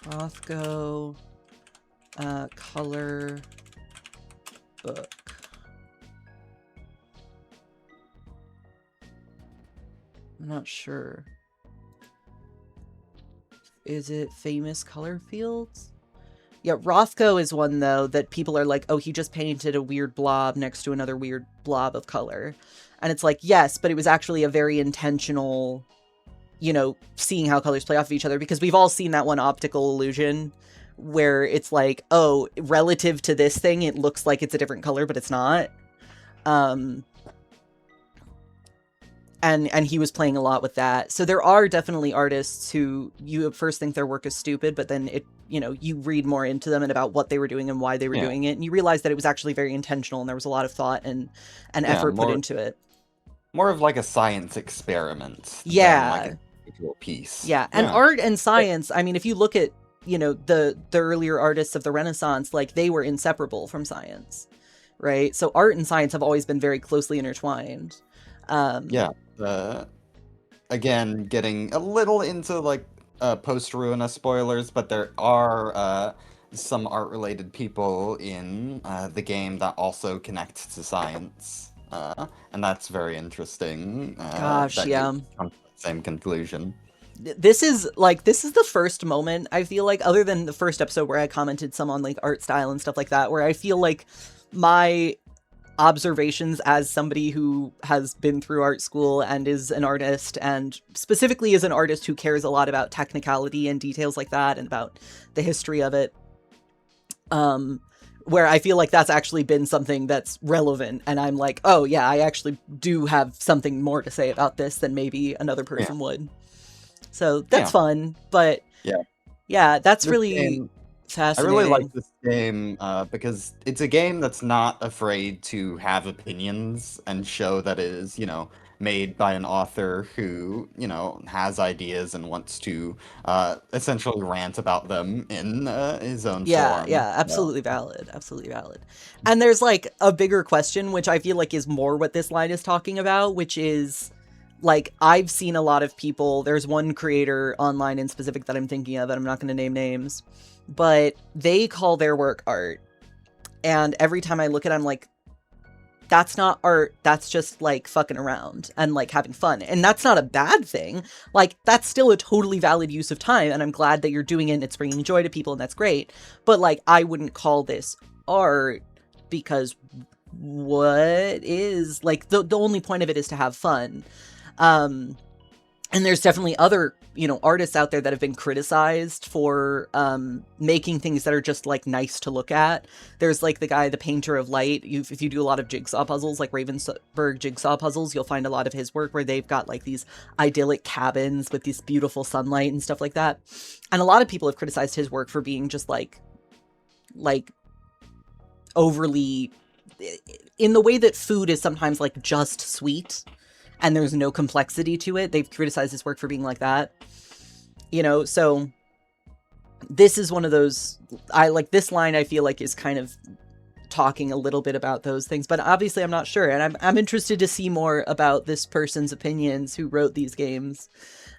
Rothko. Color book. I'm not sure. Is it Famous Color Fields? Yeah, Rothko is one, though, that people are like, oh, he just painted a weird blob next to another weird blob of color. And it's like, yes, but it was actually a very intentional, you know, seeing how colors play off of each other. Because we've all seen that one optical illusion where it's like, oh, relative to this thing, it looks like it's a different color, but it's not. And he was playing a lot with that. So there are definitely artists who you at first think their work is stupid, but then it, you know, you read more into them and about what they were doing and why they were doing it, and you realize that it was actually very intentional and there was a lot of thought and effort put into it. More of like a science experiment. Yeah. Than like a visual piece. Yeah, and art and science, I mean, if you look at, you know, the earlier artists of the Renaissance, like they were inseparable from science, right? So art and science have always been very closely intertwined. Again, getting a little into like post-Ruina spoilers, but there are some art-related people in the game that also connect to science, and that's very interesting. Gosh, that yeah. you come to the same conclusion. This is the first moment, I feel like, other than the first episode where I commented some on like art style and stuff like that, where I feel like my observations as somebody who has been through art school and is an artist, and specifically is an artist who cares a lot about technicality and details like that and about the history of it, where I feel like that's actually been something that's relevant, and I'm like, oh yeah, I actually do have something more to say about this than maybe another person would. So that's fun, but yeah, that's really fascinating. I really like this game because it's a game that's not afraid to have opinions and show that it is, you know, made by an author who, you know, has ideas and wants to essentially rant about them in his own form. Yeah, absolutely valid. Absolutely valid. And there's like a bigger question, which I feel like is more what this line is talking about, which is like, I've seen a lot of people, there's one creator online in specific that I'm thinking of, and I'm not going to name names, but they call their work art. And every time I look at it, I'm like, that's not art. That's just like fucking around and like having fun. And that's not a bad thing. Like, that's still a totally valid use of time. And I'm glad that you're doing it and it's bringing joy to people, and that's great. But like, I wouldn't call this art, because what is like the only point of it is to have fun. And there's definitely other, you know, artists out there that have been criticized for making things that are just like nice to look at. There's like the guy, the painter of light. If you do a lot of jigsaw puzzles, like Ravensburg jigsaw puzzles, you'll find a lot of his work where they've got like these idyllic cabins with this beautiful sunlight and stuff like that. And a lot of people have criticized his work for being just like overly, in the way that food is sometimes like just sweet and there's no complexity to it. They've criticized his work for being like that, you know. So this is one of those, I like this line, I feel like is kind of talking a little bit about those things, but obviously I'm not sure, and I'm interested to see more about this person's opinions who wrote these games,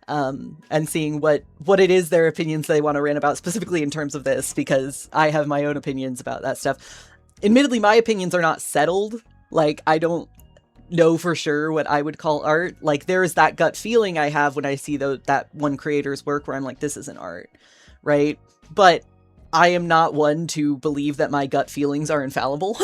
and seeing what it is their opinions they want to rant about specifically in terms of this, because I have my own opinions about that stuff. Admittedly, my opinions are not settled. Like, I don't know for sure what I would call art. Like, there is that gut feeling I have when I see that one creator's work where I'm like, this isn't art, right? But I am not one to believe that my gut feelings are infallible.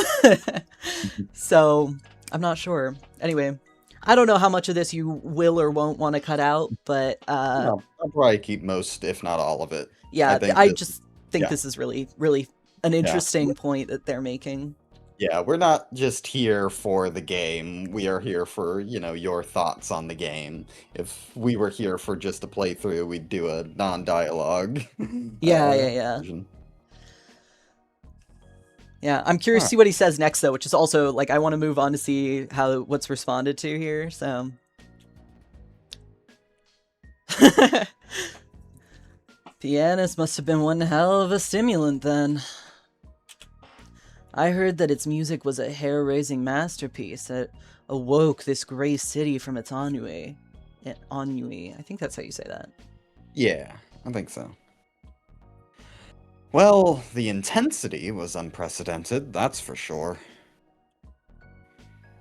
So I'm not sure. Anyway, I don't know how much of this you will or won't want to cut out, but No, I'll probably keep most, if not all of it. yeah, I just think this is really, really an interesting point that they're making. Yeah, we're not just here for the game. We are here for, your thoughts on the game. If we were here for just a playthrough, we'd do a non-dialogue Yeah. version. Yeah, I'm curious to see what he says next, though, which is also, like, I want to move on to see what's responded to here, so... Pianist must have been one hell of a stimulant, then. I heard that its music was a hair-raising masterpiece that awoke this gray city from its ennui. Ennui. I think that's how you say that. Yeah, I think so. Well, the intensity was unprecedented, that's for sure.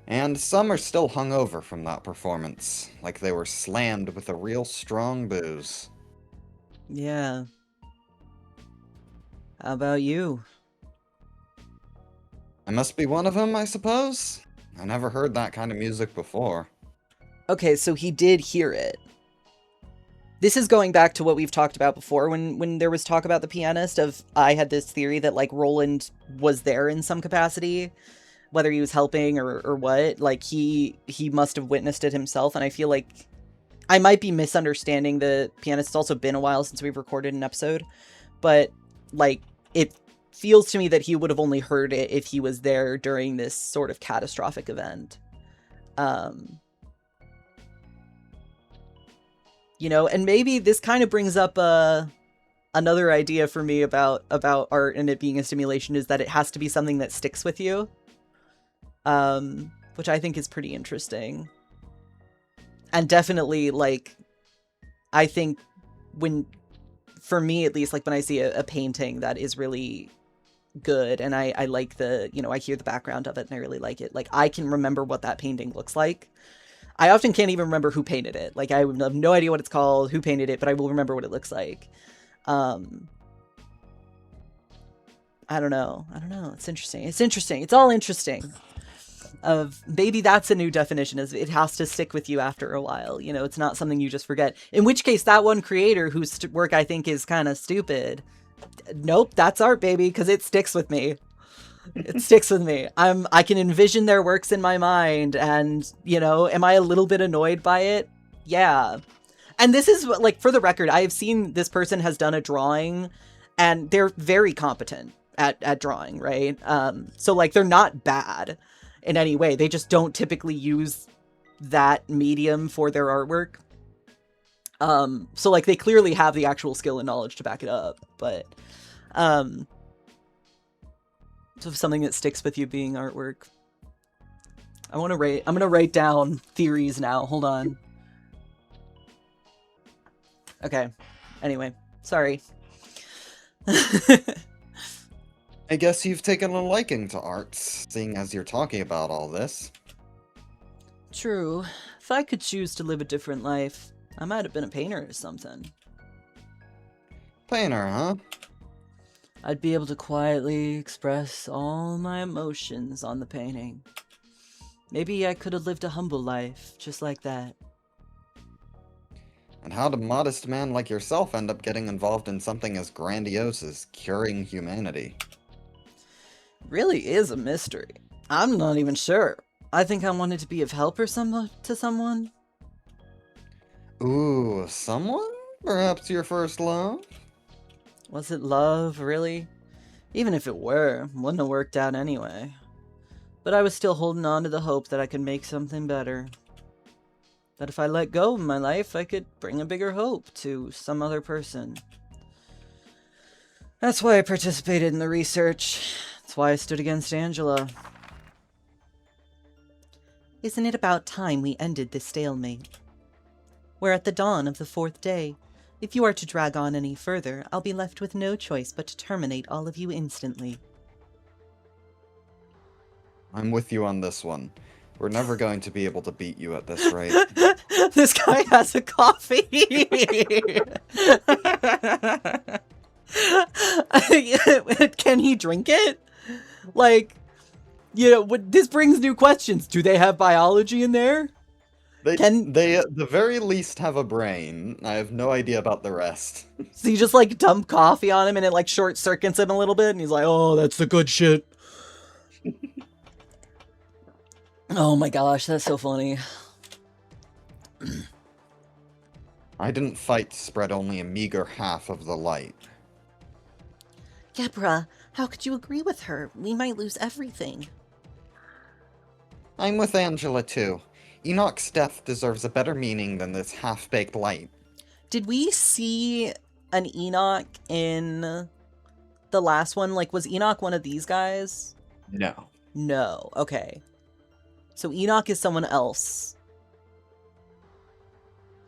And some are still hungover from that performance, like they were slammed with a real strong booze. Yeah. How about you? I must be one of them, I suppose? I never heard that kind of music before. Okay, so he did hear it. This is going back to what we've talked about before when there was talk about the pianist of I had this theory that like Roland was there in some capacity, whether he was helping or what. Like he must have witnessed it himself, and I feel like I might be misunderstanding the pianist. It's also been a while since we've recorded an episode, but like it feels to me that he would have only heard it if he was there during this sort of catastrophic event. You know, and maybe this kind of brings up another idea for me about art and it being a stimulation, is that it has to be something that sticks with you, which I think is pretty interesting. And definitely, like, I think for me at least, like when I see a painting that is really good and I like I hear the background of it and I really like it, like I can remember what that painting looks like. I often can't even remember who painted it. Like, I have no idea what it's called, who painted it, but I will remember what it looks like. I don't know. It's interesting. It's all interesting. Maybe that's a new definition, is it has to stick with you after a while. You know, it's not something you just forget. In which case, that one creator whose work I think is kind of stupid, nope, that's art, baby, because it sticks with me. It sticks with me. I can envision their works in my mind, and, am I a little bit annoyed by it? Yeah. And this is, like, for the record, I have seen this person has done a drawing, and they're very competent at drawing, right? So, like, they're not bad in any way. They just don't typically use that medium for their artwork. So, like, they clearly have the actual skill and knowledge to back it up, but, so something that sticks with you being artwork. I'm gonna write down theories now. Hold on. Okay. Anyway, sorry. I guess you've taken a liking to arts, seeing as you're talking about all this. True. If I could choose to live a different life, I might have been a painter or something. Painter, huh? I'd be able to quietly express all my emotions on the painting. Maybe I could have lived a humble life, just like that. And how'd a modest man like yourself end up getting involved in something as grandiose as curing humanity? Really is a mystery. I'm not even sure. I think I wanted to be of help to someone. Ooh, someone? Perhaps your first love? Was it love, really? Even if it were, wouldn't have worked out anyway. But I was still holding on to the hope that I could make something better. That if I let go of my life, I could bring a bigger hope to some other person. That's why I participated in the research. That's why I stood against Angela. Isn't it about time we ended this stalemate? We're at the dawn of the 4th day. If you are to drag on any further, I'll be left with no choice but to terminate all of you instantly. I'm with you on this one. We're never going to be able to beat you at this rate. This guy has a coffee! Can he drink it? Like, this brings new questions. Do they have biology in there? They at the very least have a brain. I have no idea about the rest. So you just like dump coffee on him and it like short circuits him a little bit, and he's like, "Oh, that's the good shit." Oh my gosh, that's so funny. I didn't fight to spread only a meager half of the light. Gebra, how could you agree with her? We might lose everything. I'm with Angela too. Enoch's death deserves a better meaning than this half-baked light. Did we see an Enoch in the last one? Like, was Enoch one of these guys? No. No. Okay. So Enoch is someone else.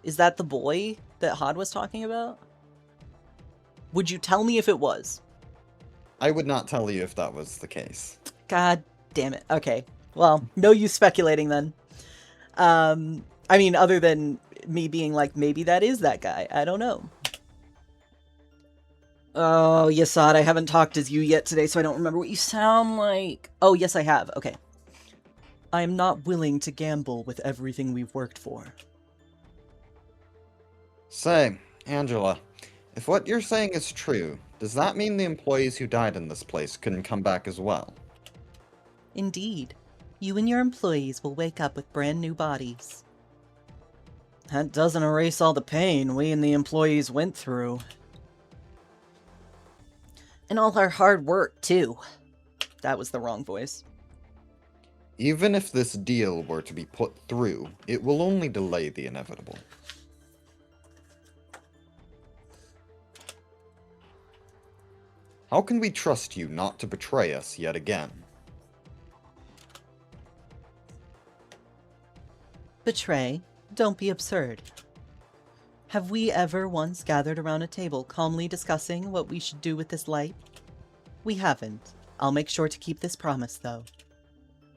Is that the boy that Hod was talking about? Would you tell me if it was? I would not tell you if that was the case. God damn it. Okay. Well, no use speculating then. I mean, other than me being like, maybe that is that guy. I don't know. Oh, Yasad, I haven't talked as you yet today, so I don't remember what you sound like. Oh, yes, I have. Okay. I am not willing to gamble with everything we've worked for. Say, Angela, if what you're saying is true, does that mean the employees who died in this place couldn't come back as well? Indeed. You and your employees will wake up with brand new bodies. That doesn't erase all the pain we and the employees went through. And all our hard work, too. That was the wrong voice. Even if this deal were to be put through, it will only delay the inevitable. How can we trust you not to betray us yet again? Betray? Don't be absurd. Have we ever once gathered around a table calmly discussing what we should do with this light? We haven't. I'll make sure to keep this promise, though.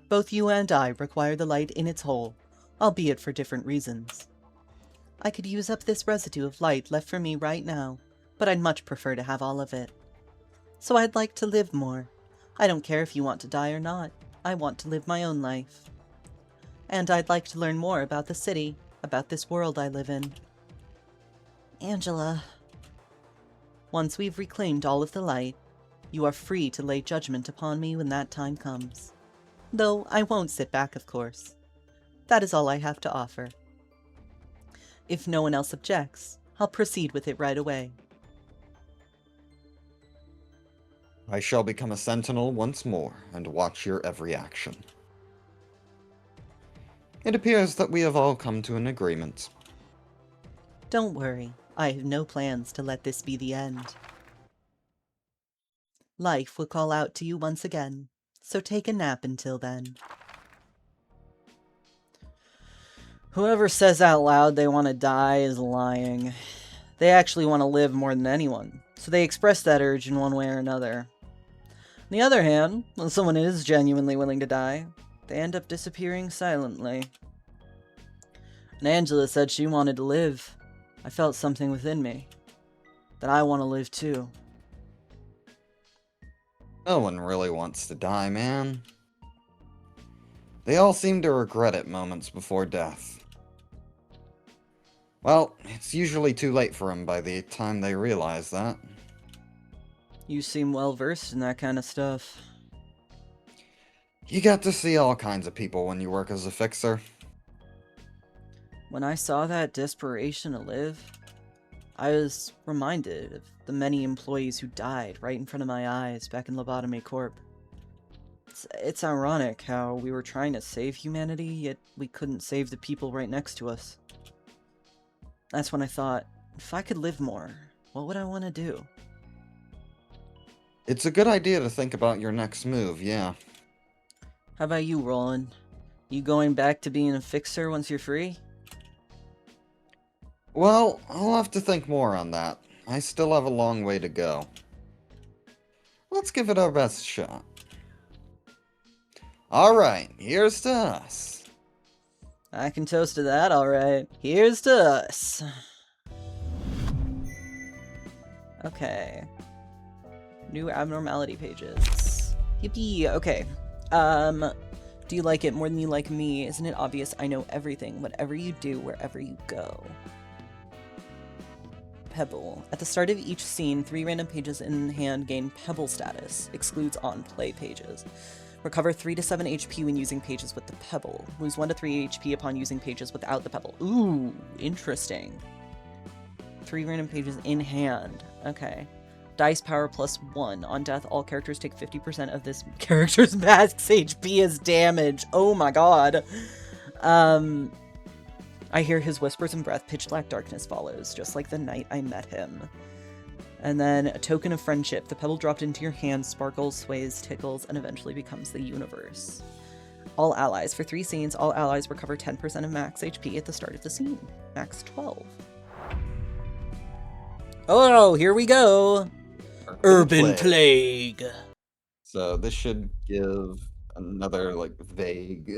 Both you and I require the light in its whole, albeit for different reasons. I could use up this residue of light left for me right now, but I'd much prefer to have all of it. So I'd like to live more. I don't care if you want to die or not. I want to live my own life. And I'd like to learn more about the city, about this world I live in. Angela. Once we've reclaimed all of the light, you are free to lay judgment upon me when that time comes. Though I won't sit back, of course. That is all I have to offer. If no one else objects, I'll proceed with it right away. I shall become a sentinel once more and watch your every action. It appears that we have all come to an agreement. Don't worry, I have no plans to let this be the end. Life will call out to you once again, so take a nap until then. Whoever says out loud they want to die is lying. They actually want to live more than anyone, so they express that urge in one way or another. On the other hand, when someone is genuinely willing to die, they end up disappearing silently. And Angela said she wanted to live. I felt something within me. That I want to live too. No one really wants to die, man. They all seem to regret it moments before death. Well, it's usually too late for them by the time they realize that. You seem well versed in that kind of stuff. You get to see all kinds of people when you work as a fixer. When I saw that desperation to live, I was reminded of the many employees who died right in front of my eyes back in Lobotomy Corp. It's ironic how we were trying to save humanity, yet we couldn't save the people right next to us. That's when I thought, if I could live more, what would I want to do? It's a good idea to think about your next move, yeah. How about you, Roland? You going back to being a fixer once you're free? Well, I'll have to think more on that. I still have a long way to go. Let's give it our best shot. Alright, here's to us. I can toast to that, alright. Here's to us. Okay. New abnormality pages. Yippee, okay. Do you like it more than you like me? Isn't it obvious I know everything, whatever you do, wherever you go? Pebble. At the start of each scene, 3 random pages in hand gain Pebble status. Excludes on-play pages. Recover 3 to 7 HP when using pages with the Pebble. Lose 1 to 3 HP upon using pages without the Pebble. Ooh, interesting. 3 random pages in hand. Okay. Dice power +1. On death, all characters take 50% of this character's max HP as damage. Oh my god. I hear his whispers and breath. Pitch black darkness follows, just like the night I met him. And then a token of friendship. The pebble dropped into your hand sparkles, sways, tickles, and eventually becomes the universe. All allies. For 3 scenes, all allies recover 10% of max HP at the start of the scene. Max 12. Oh, here we go. Urban Plague. So this should give another like vague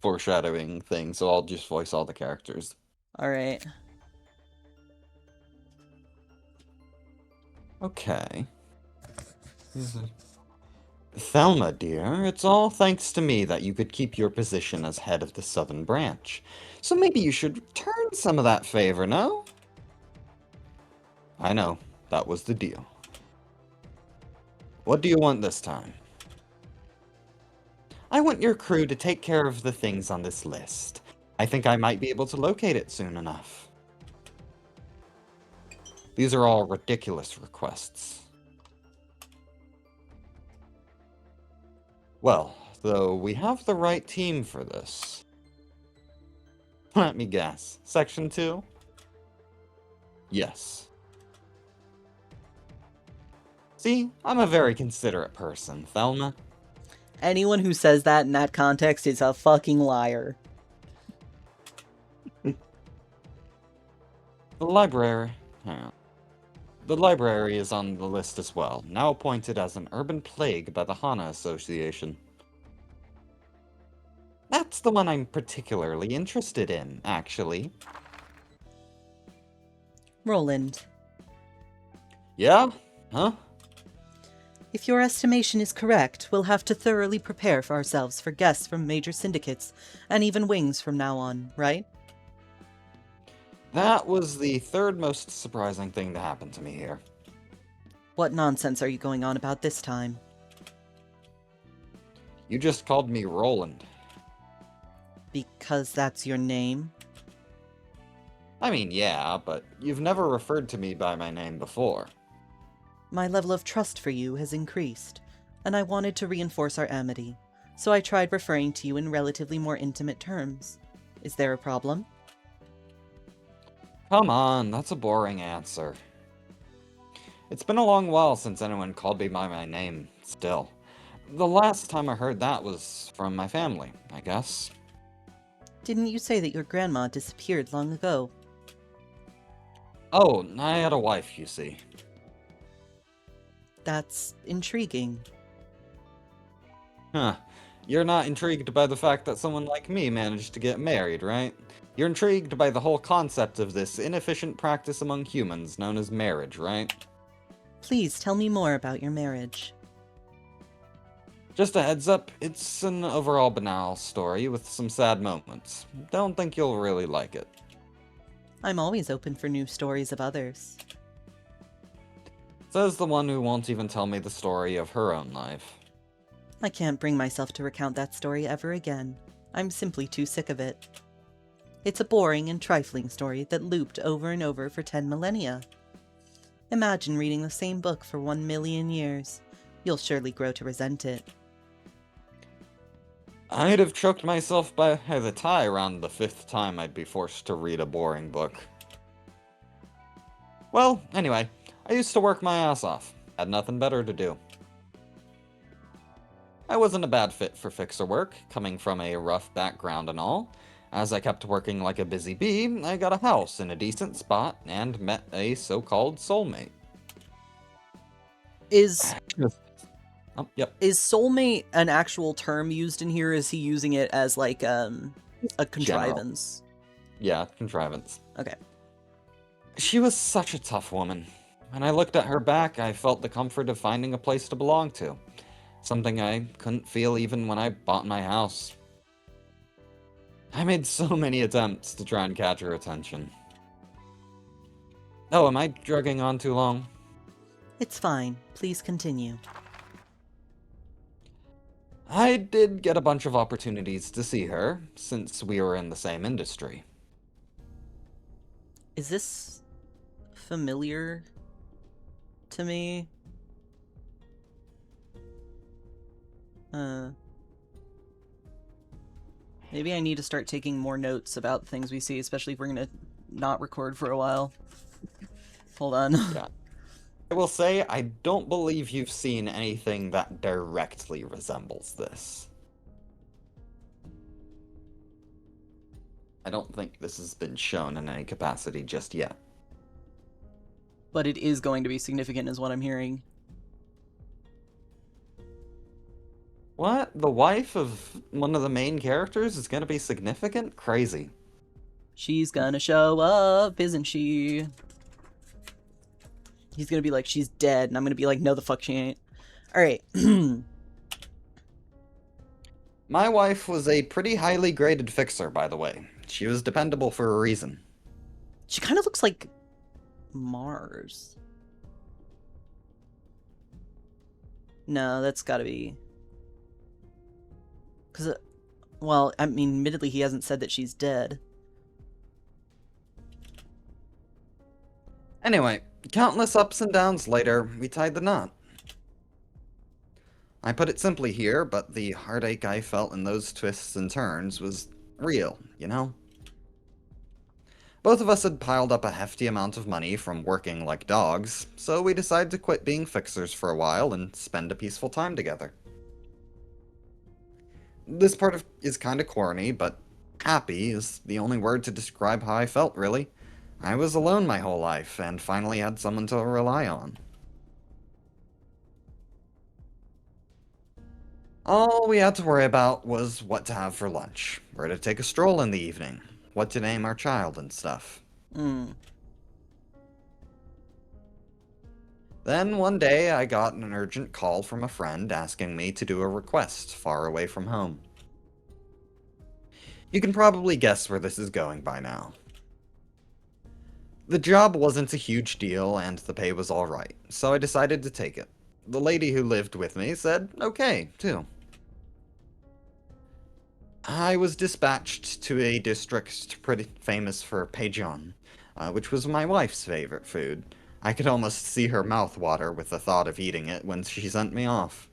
foreshadowing thing. So I'll just voice all the characters. All right. Okay. Thelma, dear, it's all thanks to me that you could keep your position as head of the Southern Branch. So maybe you should return some of that favor, no? I know, that was the deal. What do you want this time? I want your crew to take care of the things on this list. I think I might be able to locate it soon enough. These are all ridiculous requests. Well, though we have the right team for this. Let me guess. Section 2? Yes. See, I'm a very considerate person, Thelma. Anyone who says that in that context is a fucking liar. The library. Hang on. The library is on the list as well, now appointed as an urban plague by the Hana Association. That's the one I'm particularly interested in, actually. Roland. Yeah? Huh? If your estimation is correct, we'll have to thoroughly prepare for ourselves for guests from major syndicates, and even wings from now on, right? That was the third most surprising thing to happen to me here. What nonsense are you going on about this time? You just called me Roland. Because that's your name? I mean, yeah, but you've never referred to me by my name before. My level of trust for you has increased, and I wanted to reinforce our amity, so I tried referring to you in relatively more intimate terms. Is there a problem? Come on, that's a boring answer. It's been a long while since anyone called me by my name, still. The last time I heard that was from my family, I guess. Didn't you say that your grandma disappeared long ago? Oh, I had a wife, you see. That's intriguing. Huh. You're not intrigued by the fact that someone like me managed to get married, right? You're intrigued by the whole concept of this inefficient practice among humans known as marriage, right? Please tell me more about your marriage. Just a heads up, it's an overall banal story with some sad moments. Don't think you'll really like it. I'm always open for new stories of others. Says the one who won't even tell me the story of her own life. I can't bring myself to recount that story ever again. I'm simply too sick of it. It's a boring and trifling story that looped over and over for 10 millennia. Imagine reading the same book for 1 million years. You'll surely grow to resent it. I'd have choked myself by the tie around the 5th time I'd be forced to read a boring book. Well, anyway, I used to work my ass off. Had nothing better to do. I wasn't a bad fit for fixer work, coming from a rough background and all. As I kept working like a busy bee, I got a house in a decent spot and met a so-called soulmate. Is Yep. is soulmate an actual term used in here? Is he using it as like a contrivance? Yeah, contrivance. Okay. She was such a tough woman. When I looked at her back, I felt the comfort of finding a place to belong to. Something I couldn't feel even when I bought my house. I made so many attempts to try and catch her attention. Oh, am I drugging on too long? It's fine. Please continue. I did get a bunch of opportunities to see her, since we were in the same industry. Is this familiar to me? Maybe I need to start taking more notes about the things we see, especially if we're gonna not record for a while. Hold on. Yeah. I will say, I don't believe you've seen anything that directly resembles this. I don't think this has been shown in any capacity just yet. But it is going to be significant, is what I'm hearing. What? The wife of one of the main characters is gonna be significant? Crazy. She's gonna show up, isn't she? He's gonna be like, she's dead, and I'm gonna be like, no, the fuck she ain't. Alright. My wife was a pretty highly graded fixer, by the way. She was dependable for a reason. She kind of looks like Mars. No, that's gotta be... Because, well, I mean, admittedly, he hasn't said that she's dead. Anyway, countless ups and downs later, we tied the knot. I put it simply here, but the heartache I felt in those twists and turns was real, you know? Both of us had piled up a hefty amount of money from working like dogs, so we decided to quit being fixers for a while and spend a peaceful time together. This part is kinda corny, but happy is the only word to describe how I felt, really. I was alone my whole life, and finally had someone to rely on. All we had to worry about was what to have for lunch, where to take a stroll in the evening, what to name our child and stuff. Then one day I got an urgent call from a friend asking me to do a request far away from home. You can probably guess where this is going by now. The job wasn't a huge deal and the pay was alright, so I decided to take it. The lady who lived with me said okay, too. I was dispatched to a district pretty famous for Peijon, which was my wife's favorite food. I could almost see her mouth water with the thought of eating it when she sent me off.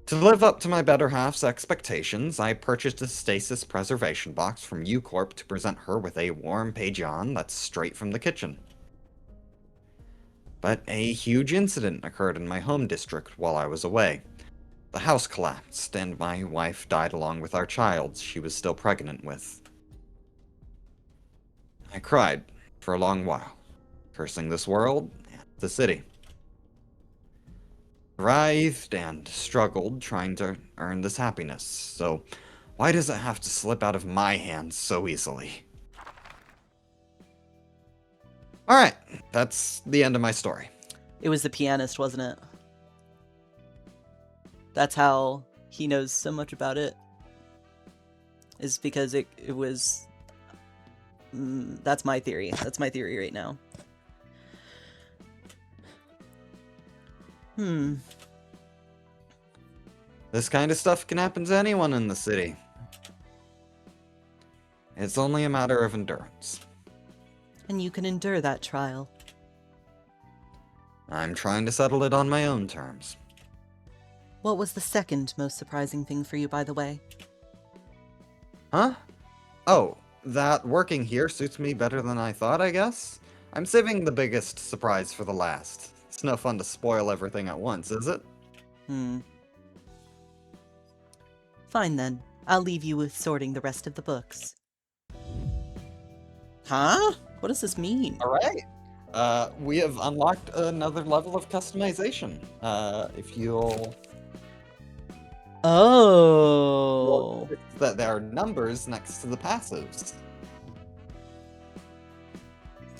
To live up to my better half's expectations, I purchased a stasis preservation box from U-Corp to present her with a warm Peijon that's straight from the kitchen. But a huge incident occurred in my home district while I was away. The house collapsed, and my wife died along with our child she was still pregnant with. I cried for a long while, cursing this world and the city. Writhed and struggled trying to earn this happiness, so why does it have to slip out of my hands so easily? Alright, that's the end of my story. It was the pianist, wasn't it? That's how he knows so much about it. Is because it was... that's my theory. That's my theory right now. This kind of stuff can happen to anyone in the city. It's only a matter of endurance. And you can endure that trial. I'm trying to settle it on my own terms. What was the second most surprising thing for you, by the way? Huh? Oh, that working here suits me better than I thought, I guess? I'm saving the biggest surprise for the last. It's no fun to spoil everything at once, is it? Fine then. I'll leave you with sorting the rest of the books. Huh? What does this mean? Alright. We have unlocked another level of customization. If you'll... Oh. That there are numbers next to the passives.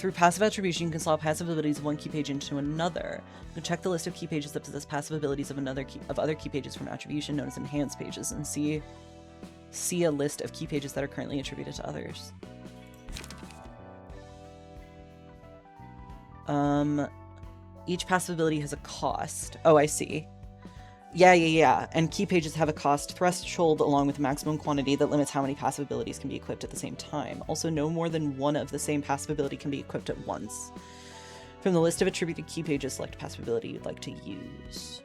Through passive attribution, you can swap passive abilities of one key page into another. You can check the list of key pages that possess passive abilities of other key pages from attribution, known as enhanced pages, and see a list of key pages that are currently attributed to others. Each passive ability has a cost. Oh, I see. Yeah. And key pages have a cost threshold along with a maximum quantity that limits how many passive abilities can be equipped at the same time. Also, no more than one of the same passive ability can be equipped at once. From the list of attributed key pages, select passive ability you'd like to use.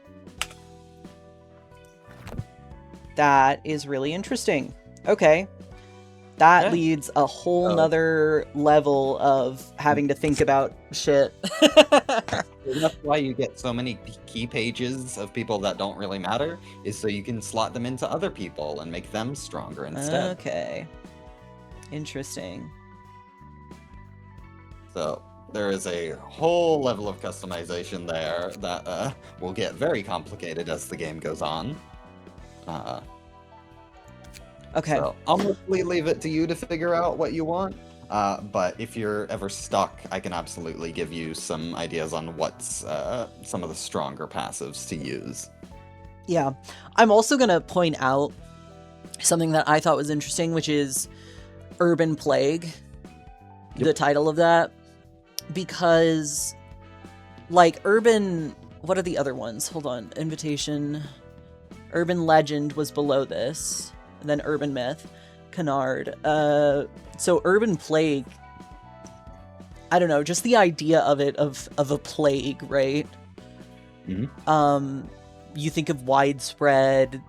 That is really interesting. Okay. That leads a whole nother level of having to think about shit. That's why you get so many key pages of people that don't really matter, is so you can slot them into other people and make them stronger instead. Okay. Interesting. So there is a whole level of customization there that will get very complicated as the game goes on. Okay. So I'll mostly leave it to you to figure out what you want. But if you're ever stuck, I can absolutely give you some ideas on what's some of the stronger passives to use. Yeah. I'm also going to point out something that I thought was interesting, which is Urban Plague, the title of that. Because, like, Urban... What are the other ones? Hold on. Invitation. Urban Legend was below this. And then Urban Myth. Canard. So Urban Plague, I don't know, just the idea of it, of a plague, right? Mm-hmm. You think of widespread,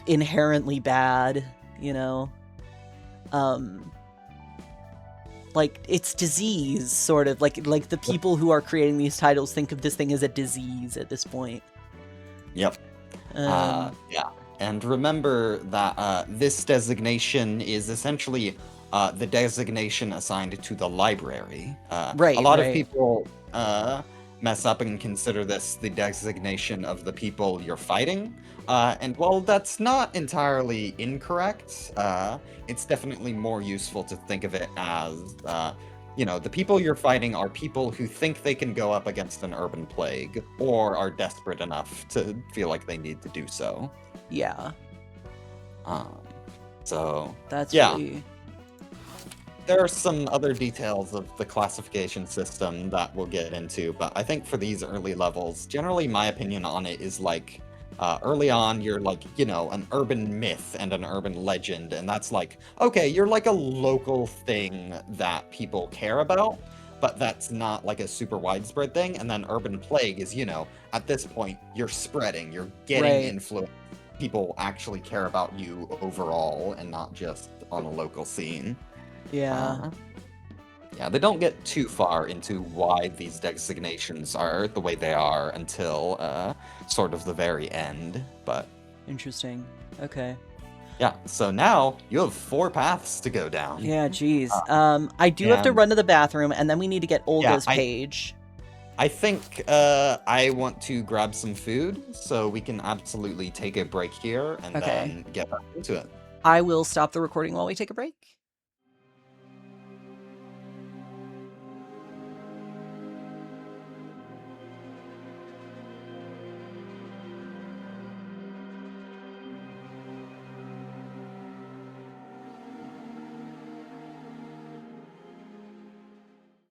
inherently bad, you know? Like, it's disease, sort of. Like the people who are creating these titles think of this thing as a disease at this point. Yep. Yeah. And remember that this designation is essentially the designation assigned to the library. Right, a lot right. of people mess up and consider this the designation of the people you're fighting. And while that's not entirely incorrect, it's definitely more useful to think of it as, the people you're fighting are people who think they can go up against an urban plague, or are desperate enough to feel like they need to do so. Yeah. So That's yeah. really... There are some other details of the classification system that we'll get into, but I think for these early levels, generally my opinion on it is like, early on, you're like, an urban myth and an urban legend, and that's like, okay, you're like a local thing that people care about, but that's not like a super widespread thing. And then urban plague is, at this point, you're spreading, you're getting influence. People actually care about you overall and not just on a local scene. Yeah. Yeah, they don't get too far into why these designations are the way they are until sort of the very end, but... Interesting. Okay. Yeah, so now you have 4 paths to go down. Yeah, geez. I do have to run to the bathroom, and then we need to get Olga's page. I think I want to grab some food, so we can absolutely take a break here and then get back into it. I will stop the recording while we take a break.